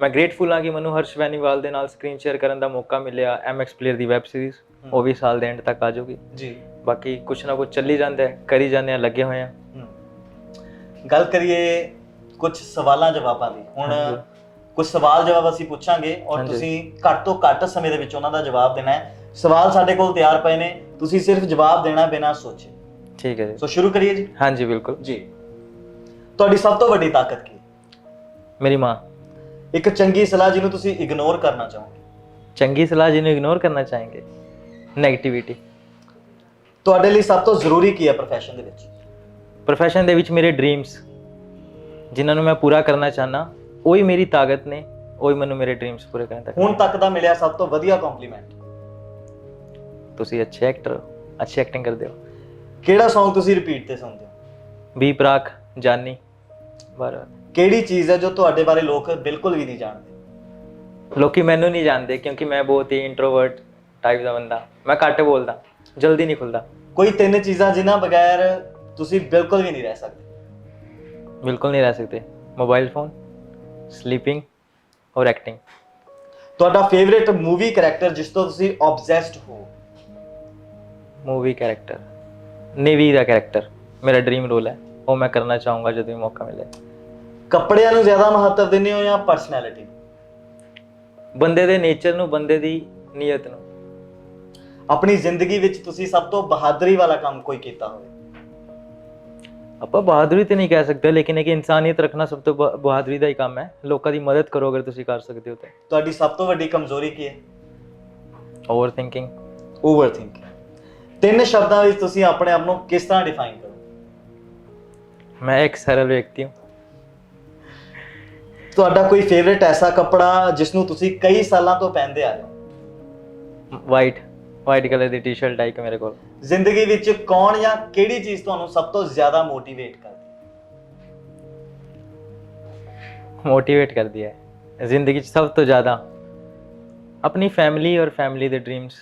ਮੈਂ ਗ੍ਰੇਟਫੁਲ ਹਾਂ ਕਿ ਮੈਨੂੰ ਹਰਸ਼ ਬੈਨੀਵਾਲ ਦੇ ਨਾਲ ਸਕਰੀਨ ਸ਼ੇਅਰ ਕਰਨ ਦਾ ਮੌਕਾ ਮਿਲਿਆ। MX ਪਲੇਅਰ ਦੀ ਵੈਬ ਸੀਰੀਜ਼ ਉਹ ਵੀ ਸਾਲ ਦੇ ਐਂਡ ਤੱਕ ਆ ਜਾਊਗੀ ਜੀ। ਬਾਕੀ ਕੁਛ ਨਾ ਕੁਛ ਚੱਲੀ ਜਾਂਦਾ ਹੈ, ਕਰੀ ਜਾਂਦੇ ਆ, ਲੱਗੇ ਹੋਏ ਆ। ਗੱਲ ਕਰੀਏ ਕੁਝ ਸਵਾਲਾਂ ਜਵਾਬਾਂ ਦੀ। ਹੁਣ ਕੁਝ ਸਵਾਲ ਜਵਾਬ ਅਸੀਂ ਪੁੱਛਾਂਗੇ ਔਰ ਤੁਸੀਂ ਘੱਟ ਤੋਂ ਘੱਟ ਸਮੇਂ ਦੇ ਵਿੱਚ ਉਹਨਾਂ ਦਾ ਜਵਾਬ ਦੇਣਾ ਹੈ। ਸਵਾਲ ਸਾਡੇ ਕੋਲ ਤਿਆਰ ਪਏ ਨੇ, ਤੁਸੀਂ ਸਿਰਫ ਜਵਾਬ ਦੇਣਾ ਬਿਨਾਂ ਸੋਚੇ। ਠੀਕ ਹੈ ਜੀ। ਸੋ ਸ਼ੁਰੂ ਕਰੀਏ ਜੀ। ਹਾਂਜੀ ਬਿਲਕੁਲ ਜੀ। ਤੁਹਾਡੀ ਸਭ ਤੋਂ ਵੱਡੀ ਤਾਕਤ ਕੀ? ਮੇਰੀ ਮਾਂ। ਇੱਕ ਚੰਗੀ ਸਲਾਹ ਜਿਹਨੂੰ ਤੁਸੀਂ ਇਗਨੋਰ ਕਰਨਾ ਚਾਹੋਗੇ? ਚੰਗੀ ਸਲਾਹ ਜਿਹਨੂੰ ਇਗਨੋਰ ਕਰਨਾ ਚਾਹਾਂਗੇ? ਨੈਗੇਟਿਵਿਟੀ। ਤੁਹਾਡੇ ਲਈ ਸਭ ਤੋਂ ਜ਼ਰੂਰੀ ਕੀ ਹੈ ਪ੍ਰੋਫੈਸ਼ਨ ਦੇ ਵਿੱਚ? ਪ੍ਰੋਫੈਸ਼ਨ ਦੇ ਵਿੱਚ ਮੇਰੇ ਡ੍ਰੀਮਸ, ਜਿਨ੍ਹਾਂ ਨੂੰ ਮੈਂ ਪੂਰਾ ਕਰਨਾ ਚਾਹਨਾ, ਉਹੀ ਮੇਰੀ ਤਾਕਤ ਨੇ, ਉਹੀ ਮੈਨੂੰ ਮੇਰੇ ਡ੍ਰੀਮਸ ਪੂਰੇ ਕਰਨ ਤੱਕ। ਹੁਣ ਤੱਕ ਦਾ ਮਿਲਿਆ ਸਭ ਤੋਂ ਵਧੀਆ ਕੰਪਲੀਮੈਂਟ? ਤੁਸੀਂ ਅੱਛੇ ਐਕਟਰ ਹੋ, ਅੱਛੀ ਐਕਟਿੰਗ ਕਰਦੇ ਹੋ। ਕਿਹੜਾ Song ਤੁਸੀਂ ਰਿਪੀਟ ਤੇ ਸੁਣਦੇ ਹੋ? ਬੀ ਪ੍ਰਾਕ, ਜਾਨੀ, ਬਾਰ। ਕਿਹੜੀ ਚੀਜ਼ ਹੈ ਜੋ ਤੁਹਾਡੇ ਬਾਰੇ ਲੋਕ ਬਿਲਕੁਲ ਵੀ ਨਹੀਂ ਜਾਣਦੇ? ਲੋਕੀ ਮੈਨੂੰ ਨਹੀਂ ਜਾਣਦੇ ਕਿਉਂਕਿ ਮੈਂ ਬਹੁਤ ਹੀ ਇੰਟਰੋਵਰਟ ਟਾਈਪ ਦਾ ਬੰਦਾ, ਮੈਂ ਘੱਟ ਬੋਲਦਾ, ਜਲਦੀ ਨਹੀਂ ਖੁੱਲਦਾ। ਕੋਈ 3 ਚੀਜ਼ਾਂ ਜਿਨ੍ਹਾਂ ਬਗੈਰ ਤੁਸੀਂ ਬਿਲਕੁਲ ਵੀ ਨਹੀਂ ਰਹਿ ਸਕਦੇ? ਬਿਲਕੁਲ ਨਹੀਂ ਰਹਿ ਸਕਦੇ। ਮੋਬਾਈਲ ਫੋਨ, ਸਲੀਪਿੰਗ ਔਰ ਐਕਟਿੰਗ। ਤੁਹਾਡਾ ਫੇਵਰੇਟ ਮੂਵੀ ਕੈਰੈਕਟਰ ਜਿਸ ਤੋਂ ਤੁਸੀਂ ਆਬਸੈਸਡ ਹੋ? ਮੂਵੀ ਕੈਰੈਕਟਰ ਨੇਵੀ ਦਾ ਕੈਰੈਕਟਰ ਮੇਰਾ ਡ੍ਰੀਮ ਰੋਲ ਹੈ, ਉਹ ਮੈਂ ਕਰਨਾ ਚਾਹੂੰਗਾ ਜਦੋਂ ਵੀ ਮੌਕਾ ਮਿਲੇ। ਕੱਪੜਿਆਂ ਨੂੰ ਜ਼ਿਆਦਾ ਮਹੱਤਵ ਦਿੰਦੇ ਹੋ ਜਾਂ ਪਰਸਨੈਲਿਟੀ? ਬੰਦੇ ਦੇ ਨੇਚਰ ਨੂੰ, ਬੰਦੇ ਦੀ ਨੀਅਤ ਨੂੰ। ਆਪਣੀ ਜ਼ਿੰਦਗੀ ਵਿੱਚ ਤੁਸੀਂ ਸਭ ਤੋਂ ਬਹਾਦਰੀ ਵਾਲਾ ਕੰਮ ਕੋਈ ਕੀਤਾ ਹੋਵੇ? ਆਪਾਂ ਬਹਾਦਰੀ ਤੇ ਨਹੀਂ ਕਹਿ ਸਕਦੇ, ਲੇਕਿਨ ਇੱਕ ਇਨਸਾਨੀਅਤ ਰੱਖਣਾ ਸਭ ਤੋਂ ਬਹਾਦਰੀ ਦਾ ਹੀ ਕੰਮ ਹੈ। ਲੋਕਾਂ ਦੀ ਮਦਦ ਕਰੋ ਅਗਰ ਤੁਸੀਂ ਕਰ ਸਕਦੇ ਹੋ ਤਾਂ। ਤੁਹਾਡੀ ਸਭ ਤੋਂ ਵੱਡੀ ਕਮਜ਼ੋਰੀ ਕੀ ਹੈ? Over thinking. Over thinking. 3 ਸ਼ਬਦਾਂ ਵਿੱਚ ਤੁਸੀਂ ਆਪਣੇ ਆਪ ਨੂੰ ਕਿਸ ਤਰ੍ਹਾਂ ਡਿਫਾਈਨ ਕਰੋ? ਮੈਂ ਇੱਕ ਸਰਲ ਵਿਅਕਤੀ ਹਾਂ। ਤੁਹਾਡਾ ਕੋਈ ਫੇਵਰੇਟ ਐਸਾ ਕੱਪੜਾ ਜਿਸ ਨੂੰ ਤੁਸੀਂ ਕਈ ਸਾਲਾਂ ਤੋਂ ਪਹਿਨਦੇ ਆ ਰਹੇ ਹੋ? ਵਾਈਟ ਕਲਰ ਦੀ ਟੀ-ਸ਼ਰਟ ਹੈ ਇੱਕ ਮੇਰੇ ਕੋਲ। ਜ਼ਿੰਦਗੀ ਵਿੱਚ ਕੌਣ ਜਾਂ ਕਿਹੜੀ ਚੀਜ਼ ਤੁਹਾਨੂੰ ਸਭ ਤੋਂ ਜ਼ਿਆਦਾ ਮੋਟੀਵੇਟ ਕਰਦੀ ਹੈ? ਜ਼ਿੰਦਗੀ 'ਚ ਸਭ ਤੋਂ ਜ਼ਿਆਦਾ ਆਪਣੀ ਫੈਮਿਲੀ ਔਰ ਫੈਮਿਲੀ ਦੇ ਡ੍ਰੀਮਸ।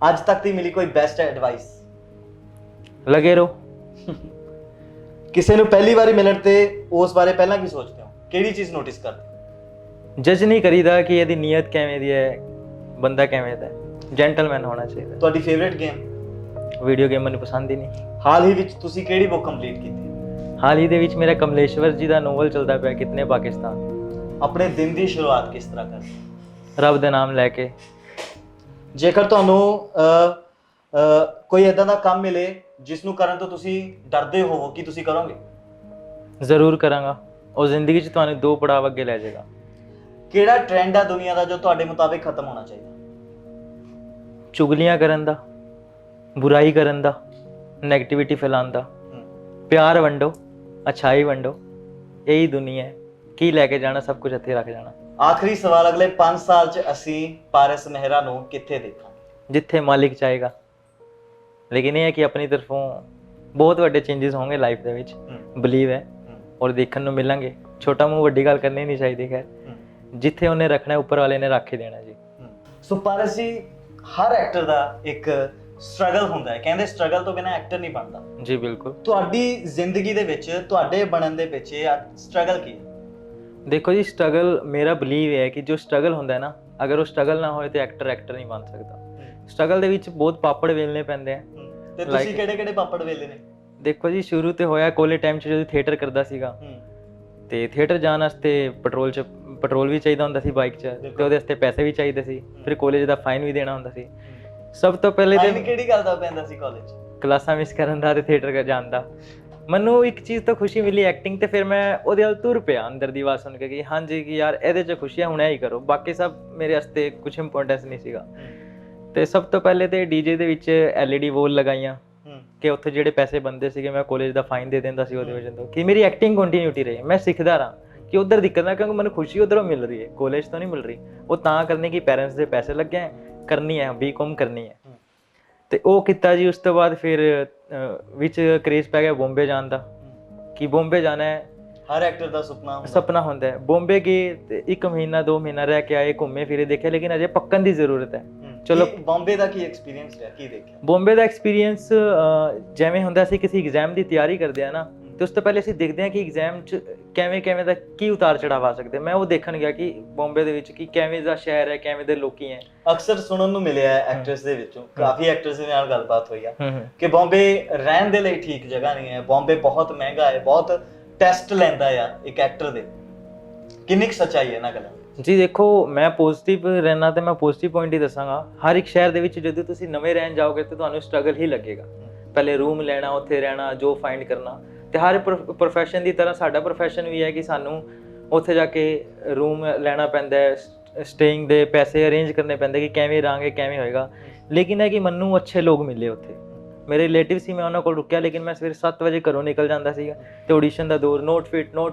ਅੱਜ ਤੱਕ ਦੀ ਮਿਲੀ ਕੋਈ ਬੈਸਟ ਐਡਵਾਈਸ? ਲੱਗੇ ਰਹੋ। ਕਿਸੇ ਨੂੰ ਪਹਿਲੀ ਵਾਰੀ ਮਿਲਣ ਤੇ ਉਸ ਬਾਰੇ ਪਹਿਲਾਂ ਕੀ ਸੋਚਦੇ ਹੋ? ਕਿਹੜੀ ਚੀਜ਼ ਨੋਟਿਸ ਕਰਦੇ ਹੋ? ਜੱਜ ਨਹੀਂ ਕਰੀਦਾ ਕਿ ਇਹਦੀ ਨੀਅਤ ਕਿਵੇਂ ਦੀ ਹੈ, ਬੰਦਾ ਕਿਵੇਂ ਦਾ ਹੈ, ਜੈਂਟਲਮੈਨ ਹੋਣਾ ਚਾਹੀਦਾ। ਤੁਹਾਡੀ ਫੇਵਰੇਟ ਗੇਮ? ਵੀਡੀਓ ਗੇਮ ਮੈਨੂੰ ਪਸੰਦ ਹੀ ਨਹੀਂ। ਹਾਲ ਹੀ ਵਿੱਚ ਤੁਸੀਂ ਕਿਹੜੀ ਬੁੱਕ ਕੰਪਲੀਟ ਕੀਤੀ? ਹਾਲ ਹੀ ਦੇ ਵਿੱਚ ਮੇਰਾ ਕਮਲੇਸ਼ਵਰ ਜੀ ਦਾ ਨੋਵਲ ਚੱਲਦਾ ਪਿਆ, ਕਿਤਨੇ ਪਾਕਿਸਤਾਨ। ਆਪਣੇ ਦਿਨ ਦੀ ਸ਼ੁਰੂਆਤ ਕਿਸ ਤਰ੍ਹਾਂ ਕਰਦੇ? ਰੱਬ ਦਾ ਨਾਮ ਲੈ ਕੇ। ਜੇਕਰ ਤੁਹਾਨੂੰ ਕੋਈ ਇਦਾਂ ਦਾ ਕੰਮ ਮਿਲੇ ਜਿਸ ਨੂੰ ਕਰਨ ਤੋਂ ਤੁਸੀਂ ਡਰਦੇ ਹੋਵੋ, ਕੀ ਤੁਸੀਂ ਕਰੋਗੇ? ਜ਼ਰੂਰ ਕਰਾਂਗਾ। ਉਹ ਜ਼ਿੰਦਗੀ 'ਚ ਤੁਹਾਨੂੰ 2 ਪੜਾਅ ਅੱਗੇ ਲੈ ਜਾਏਗਾ। ਕਿਹੜਾ ਟ੍ਰੈਂਡ ਹੈ ਦੁਨੀਆ ਦਾ ਜੋ ਤੁਹਾਡੇ ਮੁਤਾਬਿਕ ਖਤਮ ਹੋਣਾ ਚਾਹੀਦਾ? ਚੁਗਲੀਆਂ ਕਰਨ ਦਾ, ਬੁਰਾਈ ਕਰਨ ਦਾ, ਨੈਗੇਟਿਵਿਟੀ ਫੈਲਾਉਣ ਦਾ। ਪਿਆਰ ਵੰਡੋ, ਅੱਛਾਈ ਵੰਡੋ, ਇਹੀ ਦੁਨੀਆ ਹੈ। ਕੀ ਲੈ ਕੇ ਜਾਣਾ, ਸਭ ਕੁਝ ਇੱਥੇ ਰੱਖ ਜਾਣਾ। ਆਖਰੀ ਸਵਾਲ, ਅਗਲੇ 5 ਸਾਲ 'ਚ ਅਸੀਂ ਪਾਰਸ ਮਹਿਰਾ ਨੂੰ ਕਿੱਥੇ ਦੇਖਾਂਗੇ? ਜਿੱਥੇ ਮਾਲਿਕ ਚਾਹੇਗਾ, ਲੇਕਿਨ ਇਹ ਹੈ ਕਿ ਆਪਣੀ ਤਰਫੋਂ ਬਹੁਤ ਵੱਡੇ ਚੇਂਜਸ ਹੋਣਗੇ ਲਾਈਫ ਦੇ ਵਿੱਚ, ਬਲੀਵ ਹੈ, ਔਰ ਦੇਖਣ ਨੂੰ ਮਿਲਾਂਗੇ। ਛੋਟਾ ਮੂੰਹ ਵੱਡੀ ਗੱਲ ਕਰਨੀ ਨਹੀਂ ਚਾਹੀਦੀ। ਖੈਰ ਜਿੱਥੇ ਉਹਨੇ ਰੱਖਣਾ ਉੱਪਰ ਵਾਲੇ ਨੇ ਰੱਖ ਹੀ ਦੇਣਾ ਜੀ। ਸੋ ਪਾਰਸ ਜੀ, ਹਰ ਐਕਟਰ ਦਾ ਇੱਕ ਸਟਰਗਲ ਹੁੰਦਾ ਹੈ, ਕਹਿੰਦੇ ਸਟਰਗਲ ਤੋਂ ਬਿਨਾਂ ਐਕਟਰ ਨਹੀਂ ਬਣਦਾ। ਜੀ ਬਿਲਕੁਲ। ਤੁਹਾਡੀ ਜ਼ਿੰਦਗੀ ਦੇ ਵਿੱਚ ਤੁਹਾਡੇ ਬਣਨ ਦੇ ਪਿੱਛੇ ਸਟਰਗਲ ਕੀ ਹੈ? ਦੇਖੋ ਜੀ, ਸਟਰਗਲ ਮੇਰਾ ਬਲੀਵ ਹੈ ਕਿ ਜੋ ਸਟਰਗਲ ਹੁੰਦਾ ਹੈ ਨਾ, ਅਗਰ ਉਹ ਸਟਰਗਲ ਨਾ ਹੋਏ ਤੇ ਐਕਟਰ ਨਹੀਂ ਬਣ ਸਕਦਾ। ਸਟਰਗਲ ਦੇ ਵਿੱਚ ਬਹੁਤ ਪਾਪੜ ਵੇਲਣੇ ਪੈਂਦੇ ਆ। ਤੇ ਤੁਸੀਂ ਕਿਹੜੇ ਪਾਪੜ ਵੇਲੇ ਨੇ? ਦੇਖੋ ਜੀ, ਸ਼ੁਰੂ ਤੇ ਹੋਇਆ ਕਾਲਜ ਟਾਈਮ 'ਚ ਜਦੋਂ ਥੀਏਟਰ ਕਰਦਾ ਸੀਗਾ, ਤੇ ਥੀਏਟਰ ਜਾਣ ਵਾਸਤੇ ਪੈਟਰੋਲ ਵੀ ਚਾਹੀਦਾ ਹੁੰਦਾ ਸੀ ਬਾਈਕ 'ਚ, ਤੇ ਉਹਦੇ ਵਾਸਤੇ ਪੈਸੇ ਵੀ ਚਾਹੀਦੇ ਸੀ। ਫਿਰ ਕਾਲਜ ਦਾ ਫਾਈਨ ਵੀ ਦੇਣਾ ਹੁੰਦਾ ਸੀ। ਸਭ ਤੋਂ ਪਹਿਲੇ ਤੇ ਕਿਹੜੀ ਗੱਲ ਦਾ ਪੈਂਦਾ ਸੀ ਕਾਲਜ? ਕਲਾਸਾਂ ਮਿਸ ਕਰਨ ਦਾ ਤੇ ਥੀਏਟਰ ਜਾਣ ਦਾ। ਮੈਨੂੰ ਇੱਕ ਚੀਜ਼ ਤੋਂ ਖੁਸ਼ੀ ਮਿਲੀ, ਐਕਟਿੰਗ, ਤੇ ਫਿਰ ਮੈਂ ਉਹਦੇ ਵੱਲ ਤੁਰ ਪਿਆ ਅੰਦਰ ਦੀ ਆਵਾਜ਼ ਸੁਣ ਕੇ ਕਿ ਹਾਂਜੀ ਕਿ ਯਾਰ ਇਹਦੇ 'ਚ ਖੁਸ਼ੀ ਹੈ, ਹੁਣ ਇਹ ਹੀ ਕਰੋ। ਬਾਕੀ ਸਭ ਮੇਰੇ ਵਾਸਤੇ ਕੁਝ ਇੰਪੋਰਟੈਂਸ ਨਹੀਂ ਸੀਗਾ। ਤੇ ਸਭ ਤੋਂ ਪਹਿਲੇ ਤੇ ਡੀਜੇ ਦੇ ਵਿੱਚ LED ਵੋਲ ਲਗਾਈਆਂ ਕਿ ਉੱਥੇ ਜਿਹੜੇ ਪੈਸੇ ਬਣਦੇ ਸੀਗੇ ਮੈਂ ਕਾਲਜ ਦਾ ਫਾਈਨ ਦੇ ਦਿੰਦਾ ਸੀ ਉਹਦੇ ਵਿੱਚ, ਕਿ ਮੇਰੀ ਐਕਟਿੰਗ ਕੰਟੀਨਿਊਟੀ ਰਹੇ, ਮੈਂ ਸਿੱਖਦਾ ਰਹਾਂ ਕਿ ਉਧਰ ਦਿੱਕਤ ਨਾ, ਕਿਉਂਕਿ ਮੈਨੂੰ ਖੁਸ਼ੀ ਉਧਰੋਂ ਮਿਲ ਰਹੀ ਹੈ, ਕਾਲਜ ਤੋਂ ਨਹੀਂ ਮਿਲ ਰਹੀ। ਉਹ ਤਾਂ ਕਰਨੇ ਕਿ ਪੈਰੈਂਟਸ ਦੇ ਪੈਸੇ ਲੱਗੇ ਹੈ, ਕਰਨੀ ਹੈ, BCom ਕਰਨੀ ਹੈ, ਤੇ ਉਹ ਕੀਤਾ ਜੀ। ਉਸ ਤੋਂ ਬਾਅਦ ਫਿਰ ਵਿੱਚ ਕਰੇਜ਼ ਪੈ ਗਿਆ ਬੰਬੇ ਜਾਣ ਦਾ, ਕਿ ਬੰਬੇ ਜਾਣਾ ਹੈ। ਹਰ ਐਕਟਰ ਦਾ ਸੁਪਨਾ ਹੁੰਦਾ ਹੈ। ਬੰਬੇ ਗਏ ਤੇ 1 ਮਹੀਨਾ 2 ਮਹੀਨਾ ਰਹਿ ਕੇ ਆਏ, ਘੁੰਮੇ ਫਿਰੇ, ਦੇਖਿਆ, ਲੇਕਿਨ ਅਜੇ ਪੱਕਣ ਦੀ ਜ਼ਰੂਰਤ ਹੈ। ਚਲੋ, ਬੰਬੇ ਦਾ ਕੀ ਐਕਸਪੀਰੀਅੰਸ ਰਿਹਾ, ਕੀ ਦੇਖਿਆ? ਬੰਬੇ ਦਾ ਐਕਸਪੀਰੀਅੰਸ ਜਿਵੇਂ ਹੁੰਦਾ ਸੀ, ਕਿਸੇ ਐਗਜ਼ਾਮ ਦੀ ਤਿਆਰੀ ਕਰਦੇ ਆ ਨਾ, ਤੇ ਉਸ ਤੋਂ ਪਹਿਲੇ ਅਸੀਂ ਦੇਖਦੇ ਹਾਂ ਕਿ ਐਗਜ਼ਾਮ 'ਚ ਕਿਵੇਂ ਦਾ ਕੀ ਉਤਾਰ ਚੜਾਵ ਆ ਸਕਦੇ। ਮੈਂ ਉਹ ਦੇਖਣ ਗਿਆ ਕਿ ਬੰਬੇ ਦੇ ਵਿੱਚ ਕਿ ਕਿਵੇਂ ਦਾ ਸ਼ਹਿਰ ਹੈ, ਕਿਵੇਂ ਦੇ ਲੋਕੀ ਹੈ। ਅਕਸਰ ਸੁਣਨ ਨੂੰ ਮਿਲਿਆ ਐਕਟਰਸ ਦੇ ਵਿੱਚੋਂ, ਕਾਫੀ ਐਕਟਰਸ ਦੇ ਨਾਲ ਗੱਲਬਾਤ ਹੋਈ ਆ ਕਿ ਬੰਬੇ ਰਹਿਣ ਦੇ ਲਈ ਠੀਕ ਜਗ੍ਹਾ ਨਹੀਂ ਹੈ, ਬੰਬੇ ਬਹੁਤ ਮਹਿੰਗਾ ਹੈ, ਬਹੁਤ ਟੈਸਟ ਲੈਂਦਾ ਆ ਇੱਕ ਐਕਟਰ ਦੇ। ਕਿੰਨੀ ਕੁ ਸੱਚਾਈ ਹੈ ਇਹਨਾਂ ਗੱਲਾਂ? ਜੀ ਦੇਖੋ, ਮੈਂ ਪੋਜ਼ਿਟਿਵ ਰਹਿਣਾ ਤੇ ਮੈਂ ਪੋਜ਼ਿਟਿਵ ਪੁਆਇੰਟ ਹੀ ਦੱਸਾਂਗਾ। ਹਰ ਇੱਕ ਸ਼ਹਿਰ ਦੇ ਵਿੱਚ ਜਦੋਂ ਤੁਸੀਂ ਨਵੇਂ ਰਹਿਣ ਜਾਓਗੇ ਤੇ ਤੁਹਾਨੂੰ ਸਟਰਗਲ ਹੀ ਲੱਗੇਗਾ। ਪਹਿਲੇ ਰੂਮ ਲੈਣਾ, ਉੱਥੇ ਰਹਿਣਾ, ਜੋ ਫਾਈਂਡ ਕਰਨਾ, ਤੇ ਹਰ ਪ੍ਰੋਫੈਸ਼ਨ ਦੀ ਤਰ੍ਹਾਂ ਸਾਡਾ ਪ੍ਰੋਫੈਸ਼ਨ ਵੀ ਹੈ ਕਿ ਸਾਨੂੰ ਉੱਥੇ ਜਾ ਕੇ ਰੂਮ ਲੈਣਾ ਪੈਂਦਾ ਹੈ, ਸਟੇਇੰਗ ਦੇ ਪੈਸੇ ਅਰੇਂਜ ਕਰਨੇ ਪੈਂਦੇ ਕਿ ਕਿਵੇਂ ਰਹਾਂਗੇ, ਕਿਵੇਂ ਹੋਏਗਾ। ਲੇਕਿਨ ਹੈ ਕਿ ਮੈਨੂੰ ਅੱਛੇ ਲੋਕ ਮਿਲੇ ਉੱਥੇ, ਮੇਰੇ ਰਿਲੇਟਿਵ ਸੀ, ਮੈਂ ਉਹਨਾਂ ਕੋਲ ਰੁਕਿਆ। ਲੇਕਿਨ ਮੈਂ ਸਵੇਰੇ 7 ਵਜੇ ਘਰੋਂ ਨਿਕਲ ਜਾਂਦਾ ਸੀਗਾ, ਤੇ ਆਡੀਸ਼ਨ ਦਾ ਦੌਰ, ਨੋਟ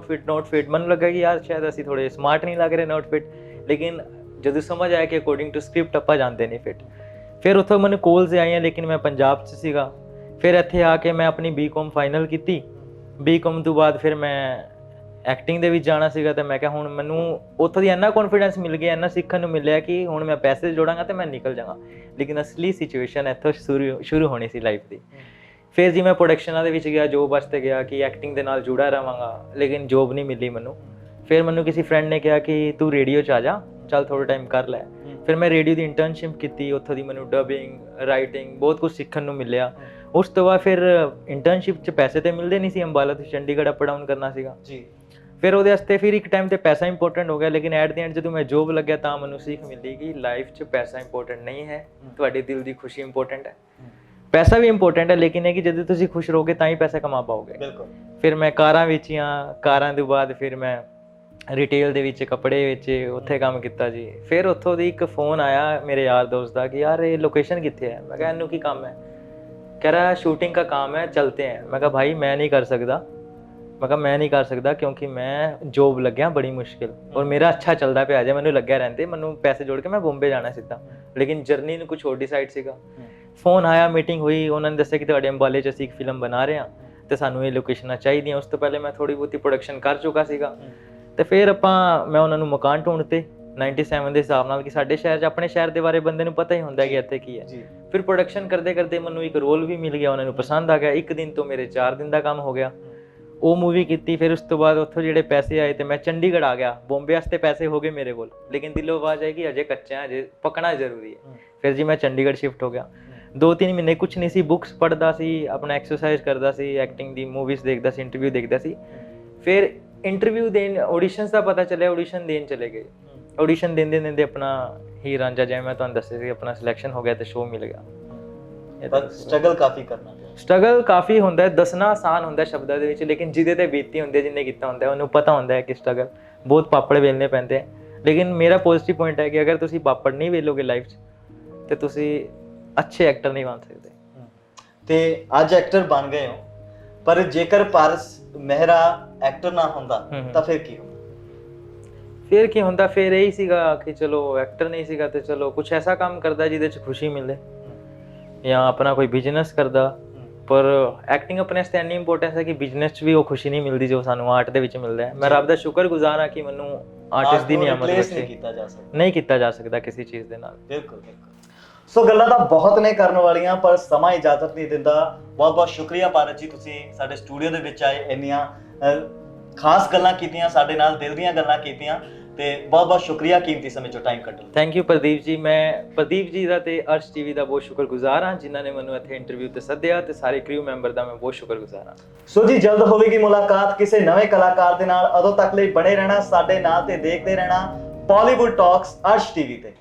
ਫਿਟ। ਮੈਨੂੰ ਲੱਗਾ ਕਿ ਯਾਰ ਸ਼ਾਇਦ ਅਸੀਂ ਥੋੜੇ ਸਮਾਰਟ ਨਹੀਂ ਲੱਗ ਰਹੇ, ਨੋਟ ਫਿਟ। ਲੇਕਿਨ ਜਦੋਂ ਸਮਝ ਆਇਆ ਕਿ ਅਕੋਰਡਿੰਗ ਟੂ ਸਕ੍ਰਿਪਟ ਆਪਾਂ ਜਾਂਦੇ ਨਹੀਂ ਫਿਟ। ਫਿਰ ਉੱਥੋਂ ਮੈਨੂੰ ਕੋਲਸ ਆਈਆਂ, ਲੇਕਿਨ ਮੈਂ ਪੰਜਾਬ 'ਚ ਸੀਗਾ। ਫਿਰ ਇੱਥੇ ਆ ਕੇ ਮੈਂ ਆਪਣੀ BCom ਫਾਈਨਲ ਕੀਤੀ। BCom ਤੋਂ ਬਾਅਦ ਫਿਰ ਮੈਂ ਐਕਟਿੰਗ ਦੇ ਵਿੱਚ ਜਾਣਾ ਸੀਗਾ, ਤੇ ਮੈਂ ਕਿਹਾ ਹੁਣ ਮੈਨੂੰ ਉੱਥੋਂ ਦੀ ਇੰਨਾ ਕੌਨਫੀਡੈਂਸ ਮਿਲ ਗਿਆ, ਇੰਨਾ ਸਿੱਖਣ ਨੂੰ ਮਿਲਿਆ ਕਿ ਹੁਣ ਮੈਂ ਪੈਸੇ ਜੋੜਾਂਗਾ ਤੇ ਮੈਂ ਨਿਕਲ ਜਾਵਾਂਗਾ। ਲੇਕਿਨ ਅਸਲੀ ਸਿਚੁਏਸ਼ਨ ਇੱਥੋਂ ਸ਼ੁਰੂ ਹੋਣੀ ਸੀ ਲਾਈਫ ਦੀ। ਫਿਰ ਜੀ ਮੈਂ ਪ੍ਰੋਡਕਸ਼ਨਾਂ ਦੇ ਵਿੱਚ ਗਿਆ, ਜੋਬ ਵਾਸਤੇ ਗਿਆ ਕਿ ਐਕਟਿੰਗ ਦੇ ਨਾਲ ਜੁੜਾ ਰਹਾਂਗਾ, ਲੇਕਿਨ ਜੋਬ ਨਹੀਂ ਮਿਲੀ ਮੈਨੂੰ। ਫਿਰ ਮੈਨੂੰ ਕਿਸੇ ਫਰੈਂਡ ਨੇ ਕਿਹਾ ਕਿ ਤੂੰ ਰੇਡੀਓ 'ਚ ਆ ਜਾ, ਚੱਲ ਥੋੜਾ ਟਾਈਮ ਕਰ ਲੈ। ਫਿਰ ਮੈਂ ਰੇਡੀਓ ਦੀ ਇੰਟਰਨਸ਼ਿਪ ਕੀਤੀ, ਉੱਥੋਂ ਦੀ ਮੈਨੂੰ ਡਬਿੰਗ, ਰਾਈਟਿੰਗ ਬਹੁਤ ਕੁਝ ਸਿੱਖਣ ਨੂੰ ਮਿਲਿਆ। ਉਸ ਤੋਂ ਬਾਅਦ ਫਿਰ ਇੰਟਰਨਸ਼ਿਪ 'ਚ ਪੈਸੇ ਤੇ ਮਿਲਦੇ ਨਹੀਂ ਸੀ, ਅੰਬਾਲਾ ਤੋਂ ਚੰਡੀਗੜ੍ਹ ਅਪ ਡਾਊਨ ਕਰਨਾ ਸੀਗਾ ਜੀ। ਫਿਰ ਉਹਦੇ ਵਾਸਤੇ ਫਿਰ ਇੱਕ ਟਾਈਮ ਤੇ ਪੈਸਾ ਇੰਪੋਰਟੈਂਟ ਹੋ ਗਿਆ, ਲੇਕਿਨ ਐਟ ਦੀ ਐਂਡ ਜਦੋਂ ਮੈਂ ਜੋਬ ਲੱਗਿਆ ਤਾਂ ਮੈਨੂੰ ਸਿੱਖ ਮਿਲੀ ਕਿ ਲਾਈਫ 'ਚ ਪੈਸਾ ਇੰਪੋਰਟੈਂਟ ਨਹੀਂ ਹੈ, ਤੁਹਾਡੇ ਦਿਲ ਦੀ ਖੁਸ਼ੀ ਇੰਪੋਰਟੈਂਟ ਹੈ। ਪੈਸਾ ਵੀ ਇੰਪੋਰਟੈਂਟ ਹੈ, ਲੇਕਿਨ ਹੈ ਕਿ ਜਦੋਂ ਤੁਸੀਂ ਖੁਸ਼ ਰਹੋਗੇ ਤਾਂ ਹੀ ਪੈਸਾ ਕਮਾ ਪਾਓਗੇ। ਬਿਲਕੁਲ। ਫਿਰ ਮੈਂ ਕਾਰਾਂ ਵੇਚੀਆਂ, ਕਾਰਾਂ ਤੋਂ ਬਾਅਦ ਫਿਰ ਮੈਂ ਰਿਟੇਲ ਦੇ ਵਿੱਚ ਕੱਪੜੇ ਵੇਚੇ, ਉੱਥੇ ਕੰਮ ਕੀਤਾ ਜੀ। ਫਿਰ ਉੱਥੋਂ ਦੀ ਇੱਕ ਫੋਨ ਆਇਆ ਮੇਰੇ ਯਾਰ ਦੋਸਤ ਦਾ ਕਿ ਯਾਰ ਇਹ ਲੋਕੇਸ਼ਨ ਕਿੱਥੇ ਹੈ। ਮੈਂ ਕਿਹਾ ਇਹਨੂੰ ਕੀ ਕੰਮ ਹੈ? कह रहा शूटिंग का काम है, चलते हैं। मैं कहा भाई मैं नहीं कर सकता क्योंकि मैं जॉब लग गया बड़ी मुश्किल और मेरा अच्छा चलता पे अजे मैंने लग्या रहते मैंने पैसे जोड़ के मैं बॉम्बे जाना सीधा, लेकिन जर्नी ने कुछ होर डिसाइड सीगा। फोन आया, मीटिंग हुई, उन्होंने दस्सिया कि तुहाडे अंबाले 'च ਅਸੀਂ ਇੱਕ ਫਿਲਮ ਬਣਾ ਰਹੇ ਹਾਂ ਤੇ ਸਾਨੂੰ ਇਹ ਲੋਕੇਸ਼ਨਾਂ ਚਾਹੀਦੀਆਂ। ਉਸ ਤੋਂ ਪਹਿਲੇ ਮੈਂ ਥੋੜੀ ਬਹੁਤੀ ਪ੍ਰੋਡਕਸ਼ਨ ਕਰ ਚੁੱਕਾ ਸੀਗਾ ਤੇ ਫਿਰ ਮੈਂ ਉਹਨਾਂ ਨੂੰ ਮਕਾਨ ਢੂੰਡਤੇ 97 ਦੇ ਹਿਸਾਬ ਨਾਲ ਕਿ ਸਾਡੇ ਸ਼ਹਿਰ 'ਚ ਆਪਣੇ ਸ਼ਹਿਰ ਦੇ ਬਾਰੇ ਬੰਦੇ ਨੂੰ ਪਤਾ ਹੀ ਹੁੰਦਾ ਕਿ ਇੱਥੇ ਕੀ ਹੈ। ਫਿਰ ਪ੍ਰੋਡਕਸ਼ਨ ਕਰਦੇ ਕਰਦੇ ਮੈਨੂੰ ਇੱਕ ਰੋਲ ਵੀ ਮਿਲ ਗਿਆ, ਉਹਨਾਂ ਨੂੰ ਪਸੰਦ ਆ ਗਿਆ। ਇੱਕ ਦਿਨ ਤੋਂ ਮੇਰੇ 4 ਦਿਨ ਦਾ ਕੰਮ ਹੋ ਗਿਆ। ਉਹ ਮੂਵੀ ਕੀਤੀ। ਫਿਰ ਉਸ ਤੋਂ ਬਾਅਦ ਉੱਥੋਂ ਜਿਹੜੇ ਪੈਸੇ ਆਏ ਤੇ ਮੈਂ ਚੰਡੀਗੜ੍ਹ ਆ ਗਿਆ। ਬੰਬੇ ਵਾਸਤੇ ਪੈਸੇ ਹੋ ਗਏ ਮੇਰੇ ਕੋਲ, ਲੇਕਿਨ ਦਿਲੋਂ ਆਵਾਜ਼ ਆਈ ਕਿ ਅਜੇ ਕੱਚਾ, ਅਜੇ ਪਕਣਾ ਜ਼ਰੂਰੀ ਹੈ। ਫਿਰ ਜੀ ਮੈਂ ਚੰਡੀਗੜ੍ਹ ਸ਼ਿਫਟ ਹੋ ਗਿਆ। 2-3 ਮਹੀਨੇ ਕੁਛ ਨਹੀਂ ਸੀ, ਬੁੱਕਸ ਪੜ੍ਹਦਾ ਸੀ, ਆਪਣਾ ਐਕਸਰਸਾਈਜ਼ ਕਰਦਾ ਸੀ, ਐਕਟਿੰਗ ਦੀ ਮੂਵੀਜ਼ ਦੇਖਦਾ ਸੀ, ਇੰਟਰਵਿਊ ਦੇਖਦਾ ਸੀ। ਫਿਰ ਇੰਟਰਵਿਊ ਦੇਣ, ਆਡੀਸ਼ਨਸ ਦਾ ਪਤਾ ਚੱਲਿਆ, ਆਡੀਸ਼ਨ ਦੇਣ ਚਲੇ ਗਏ। ਆਡੀਸ਼ਨ ਦਿੰਦੇ ਆਪਣਾ ਹੀਰ ਰਾਂਝਾ, ਜਿਵੇਂ ਮੈਂ ਤੁਹਾਨੂੰ ਦੱਸਿਆ ਸੀ, ਆਪਣਾ ਸਿਲੈਕਸ਼ਨ ਹੋ ਗਿਆ ਤੇ ਸ਼ੋਅ ਮਿਲ ਗਿਆ। ਪਰ ਸਟਰਗਲ ਕਾਫੀ ਕਰਨਾ ਪਿਆ। ਸਟਰਗਲ ਕਾਫੀ ਹੁੰਦਾ ਹੈ, ਦੱਸਣਾ ਆਸਾਨ ਹੁੰਦਾ ਸ਼ਬਦਾਂ ਦੇ ਵਿੱਚ, ਲੇਕਿਨ ਜਿਹਦੇ ਤੇ ਬੀਤੀ ਹੁੰਦੀ ਹੈ, ਜਿਹਨੇ ਕੀਤਾ ਹੁੰਦਾ ਉਹਨੂੰ ਪਤਾ ਹੁੰਦਾ ਹੈ ਕਿ ਸਟਰਗਲ ਬਹੁਤ ਪਾਪੜ ਵੇਲਣੇ ਪੈਂਦੇ ਹੈ। ਲੇਕਿਨ ਮੇਰਾ ਪੋਜ਼ਿਟਿਵ ਪੁਆਇੰਟ ਹੈ ਕਿ ਅਗਰ ਤੁਸੀਂ ਪਾਪੜ ਨਹੀਂ ਵੇਲੋਗੇ ਲਾਈਫ 'ਚ ਤੇ ਤੁਸੀਂ ਅੱਛੇ ਐਕਟਰ ਨਹੀਂ ਬਣ ਸਕਦੇ। ਤੇ ਅੱਜ ਐਕਟਰ ਬਣ ਗਏ ਹੋ, ਪਰ ਜੇਕਰ ਪਾਰਸ ਮਹਿਰਾ ਐਕਟਰ ਨਾ ਹੁੰਦਾ ਤਾਂ ਫਿਰ ਕੀ ਹੁੰਦਾ? ਫਿਰ ਇਹੀ ਸੀਗਾ ਕਿ ਚਲੋ ਐਕਟਰ ਨਹੀਂ ਸੀਗਾ ਤੇ ਚਲੋ ਕੁਛ ਐਸਾ ਕੰਮ ਕਰਦਾ ਜਿਹਦੇ 'ਚ ਖੁਸ਼ੀ ਮਿਲੇ, ਜਾਂ ਆਪਣਾ ਕੋਈ ਬਿਜ਼ਨਸ ਕਰਦਾ, ਪਰ ਐਕਟਿੰਗ ਆਪਣੇ ਵਾਸਤੇ ਇੰਨੀ ਇੰਪੋਰਟੈਂਸ ਹੈ ਕਿ ਬਿਜ਼ਨਸ 'ਚ ਵੀ ਉਹ ਖੁਸ਼ੀ ਨਹੀਂ ਮਿਲਦੀ ਜੋ ਸਾਨੂੰ ਆਰਟ ਦੇ ਵਿੱਚ ਮਿਲਦਾ ਹੈ। ਮੈਂ ਰੱਬ ਦਾ ਸ਼ੁਕਰਗੁਜ਼ਾਰ ਹਾਂ ਕਿ ਮੈਨੂੰ ਆਰਟਿਸਟ ਦੀ ਨਿਆਮਤ replace ਬਖਸ਼ੀ। ਨਹੀਂ ਕੀਤਾ ਜਾ ਸਕਦਾ। ਨਹੀਂ ਕੀਤਾ ਜਾ ਸਕਦਾ ਕਿਸੇ ਚੀਜ਼ ਦੇ ਨਾਲ। ਬਿਲਕੁਲ ਸੋ ਗੱਲਾਂ ਤਾਂ ਬਹੁਤ ਨੇ ਕਰਨ ਵਾਲੀਆਂ, ਪਰ ਸਮਾਂ ਇਜਾਜ਼ਤ ਨਹੀਂ ਦਿੰਦਾ। ਬਹੁਤ ਬਹੁਤ ਸ਼ੁਕਰੀਆ ਭਾਰਤ ਜੀ, ਤੁਸੀਂ ਸਾਡੇ ਸਟੂਡੀਓ ਦੇ ਵਿੱਚ ਆਏ, ਇੰਨੀਆਂ ਖਾਸ ਗੱਲਾਂ ਕੀਤੀਆਂ ਸਾਡੇ ਨਾਲ, ਦਿਲ ਦੀਆਂ ਗੱਲਾਂ ਕੀਤੀਆਂ, ਤੇ ਬਹੁਤ ਬਹੁਤ ਸ਼ੁਕਰੀਆ ਕੀਮਤੀ ਸਮੇਂ ਚੋਂ ਟਾਈਮ ਕੱਢਣ ਲਈ। Thank you Pradeep ji. ਮੈਂ ਪ੍ਰਦੀਪ ਜੀ ਦਾ ਤੇ ਅਰਸ਼ ਟੀਵੀ ਦਾ ਬਹੁਤ ਸ਼ੁਕਰਗੁਜ਼ਾਰ ਹਾਂ ਜਿਨ੍ਹਾਂ ਨੇ ਮੈਨੂੰ ਇੱਥੇ ਇੰਟਰਵਿਊ ਤੇ ਸੱਦਿਆ, ਤੇ ਸਾਰੇ ਕ੍ਰਿਊ ਮੈਂਬਰ ਦਾ ਮੈਂ ਬਹੁਤ ਸ਼ੁਕਰਗੁਜ਼ਾਰ ਹਾਂ। ਸੋ ਜੀ ਜਲਦ ਹੋਵੇਗੀ ਮੁਲਾਕਾਤ ਕਿਸੇ ਨਵੇਂ ਕਲਾਕਾਰ ਦੇ ਨਾਲ। ਉਦੋਂ ਤੱਕ ਲਈ ਬਣੇ ਰਹਿਣਾ ਸਾਡੇ ਨਾਲ ਤੇ ਦੇਖਦੇ ਰਹਿਣਾ ਬਾਲੀਵੁੱਡ ਟਾਕਸ ਅਰਸ਼ ਟੀਵੀ ਤੇ।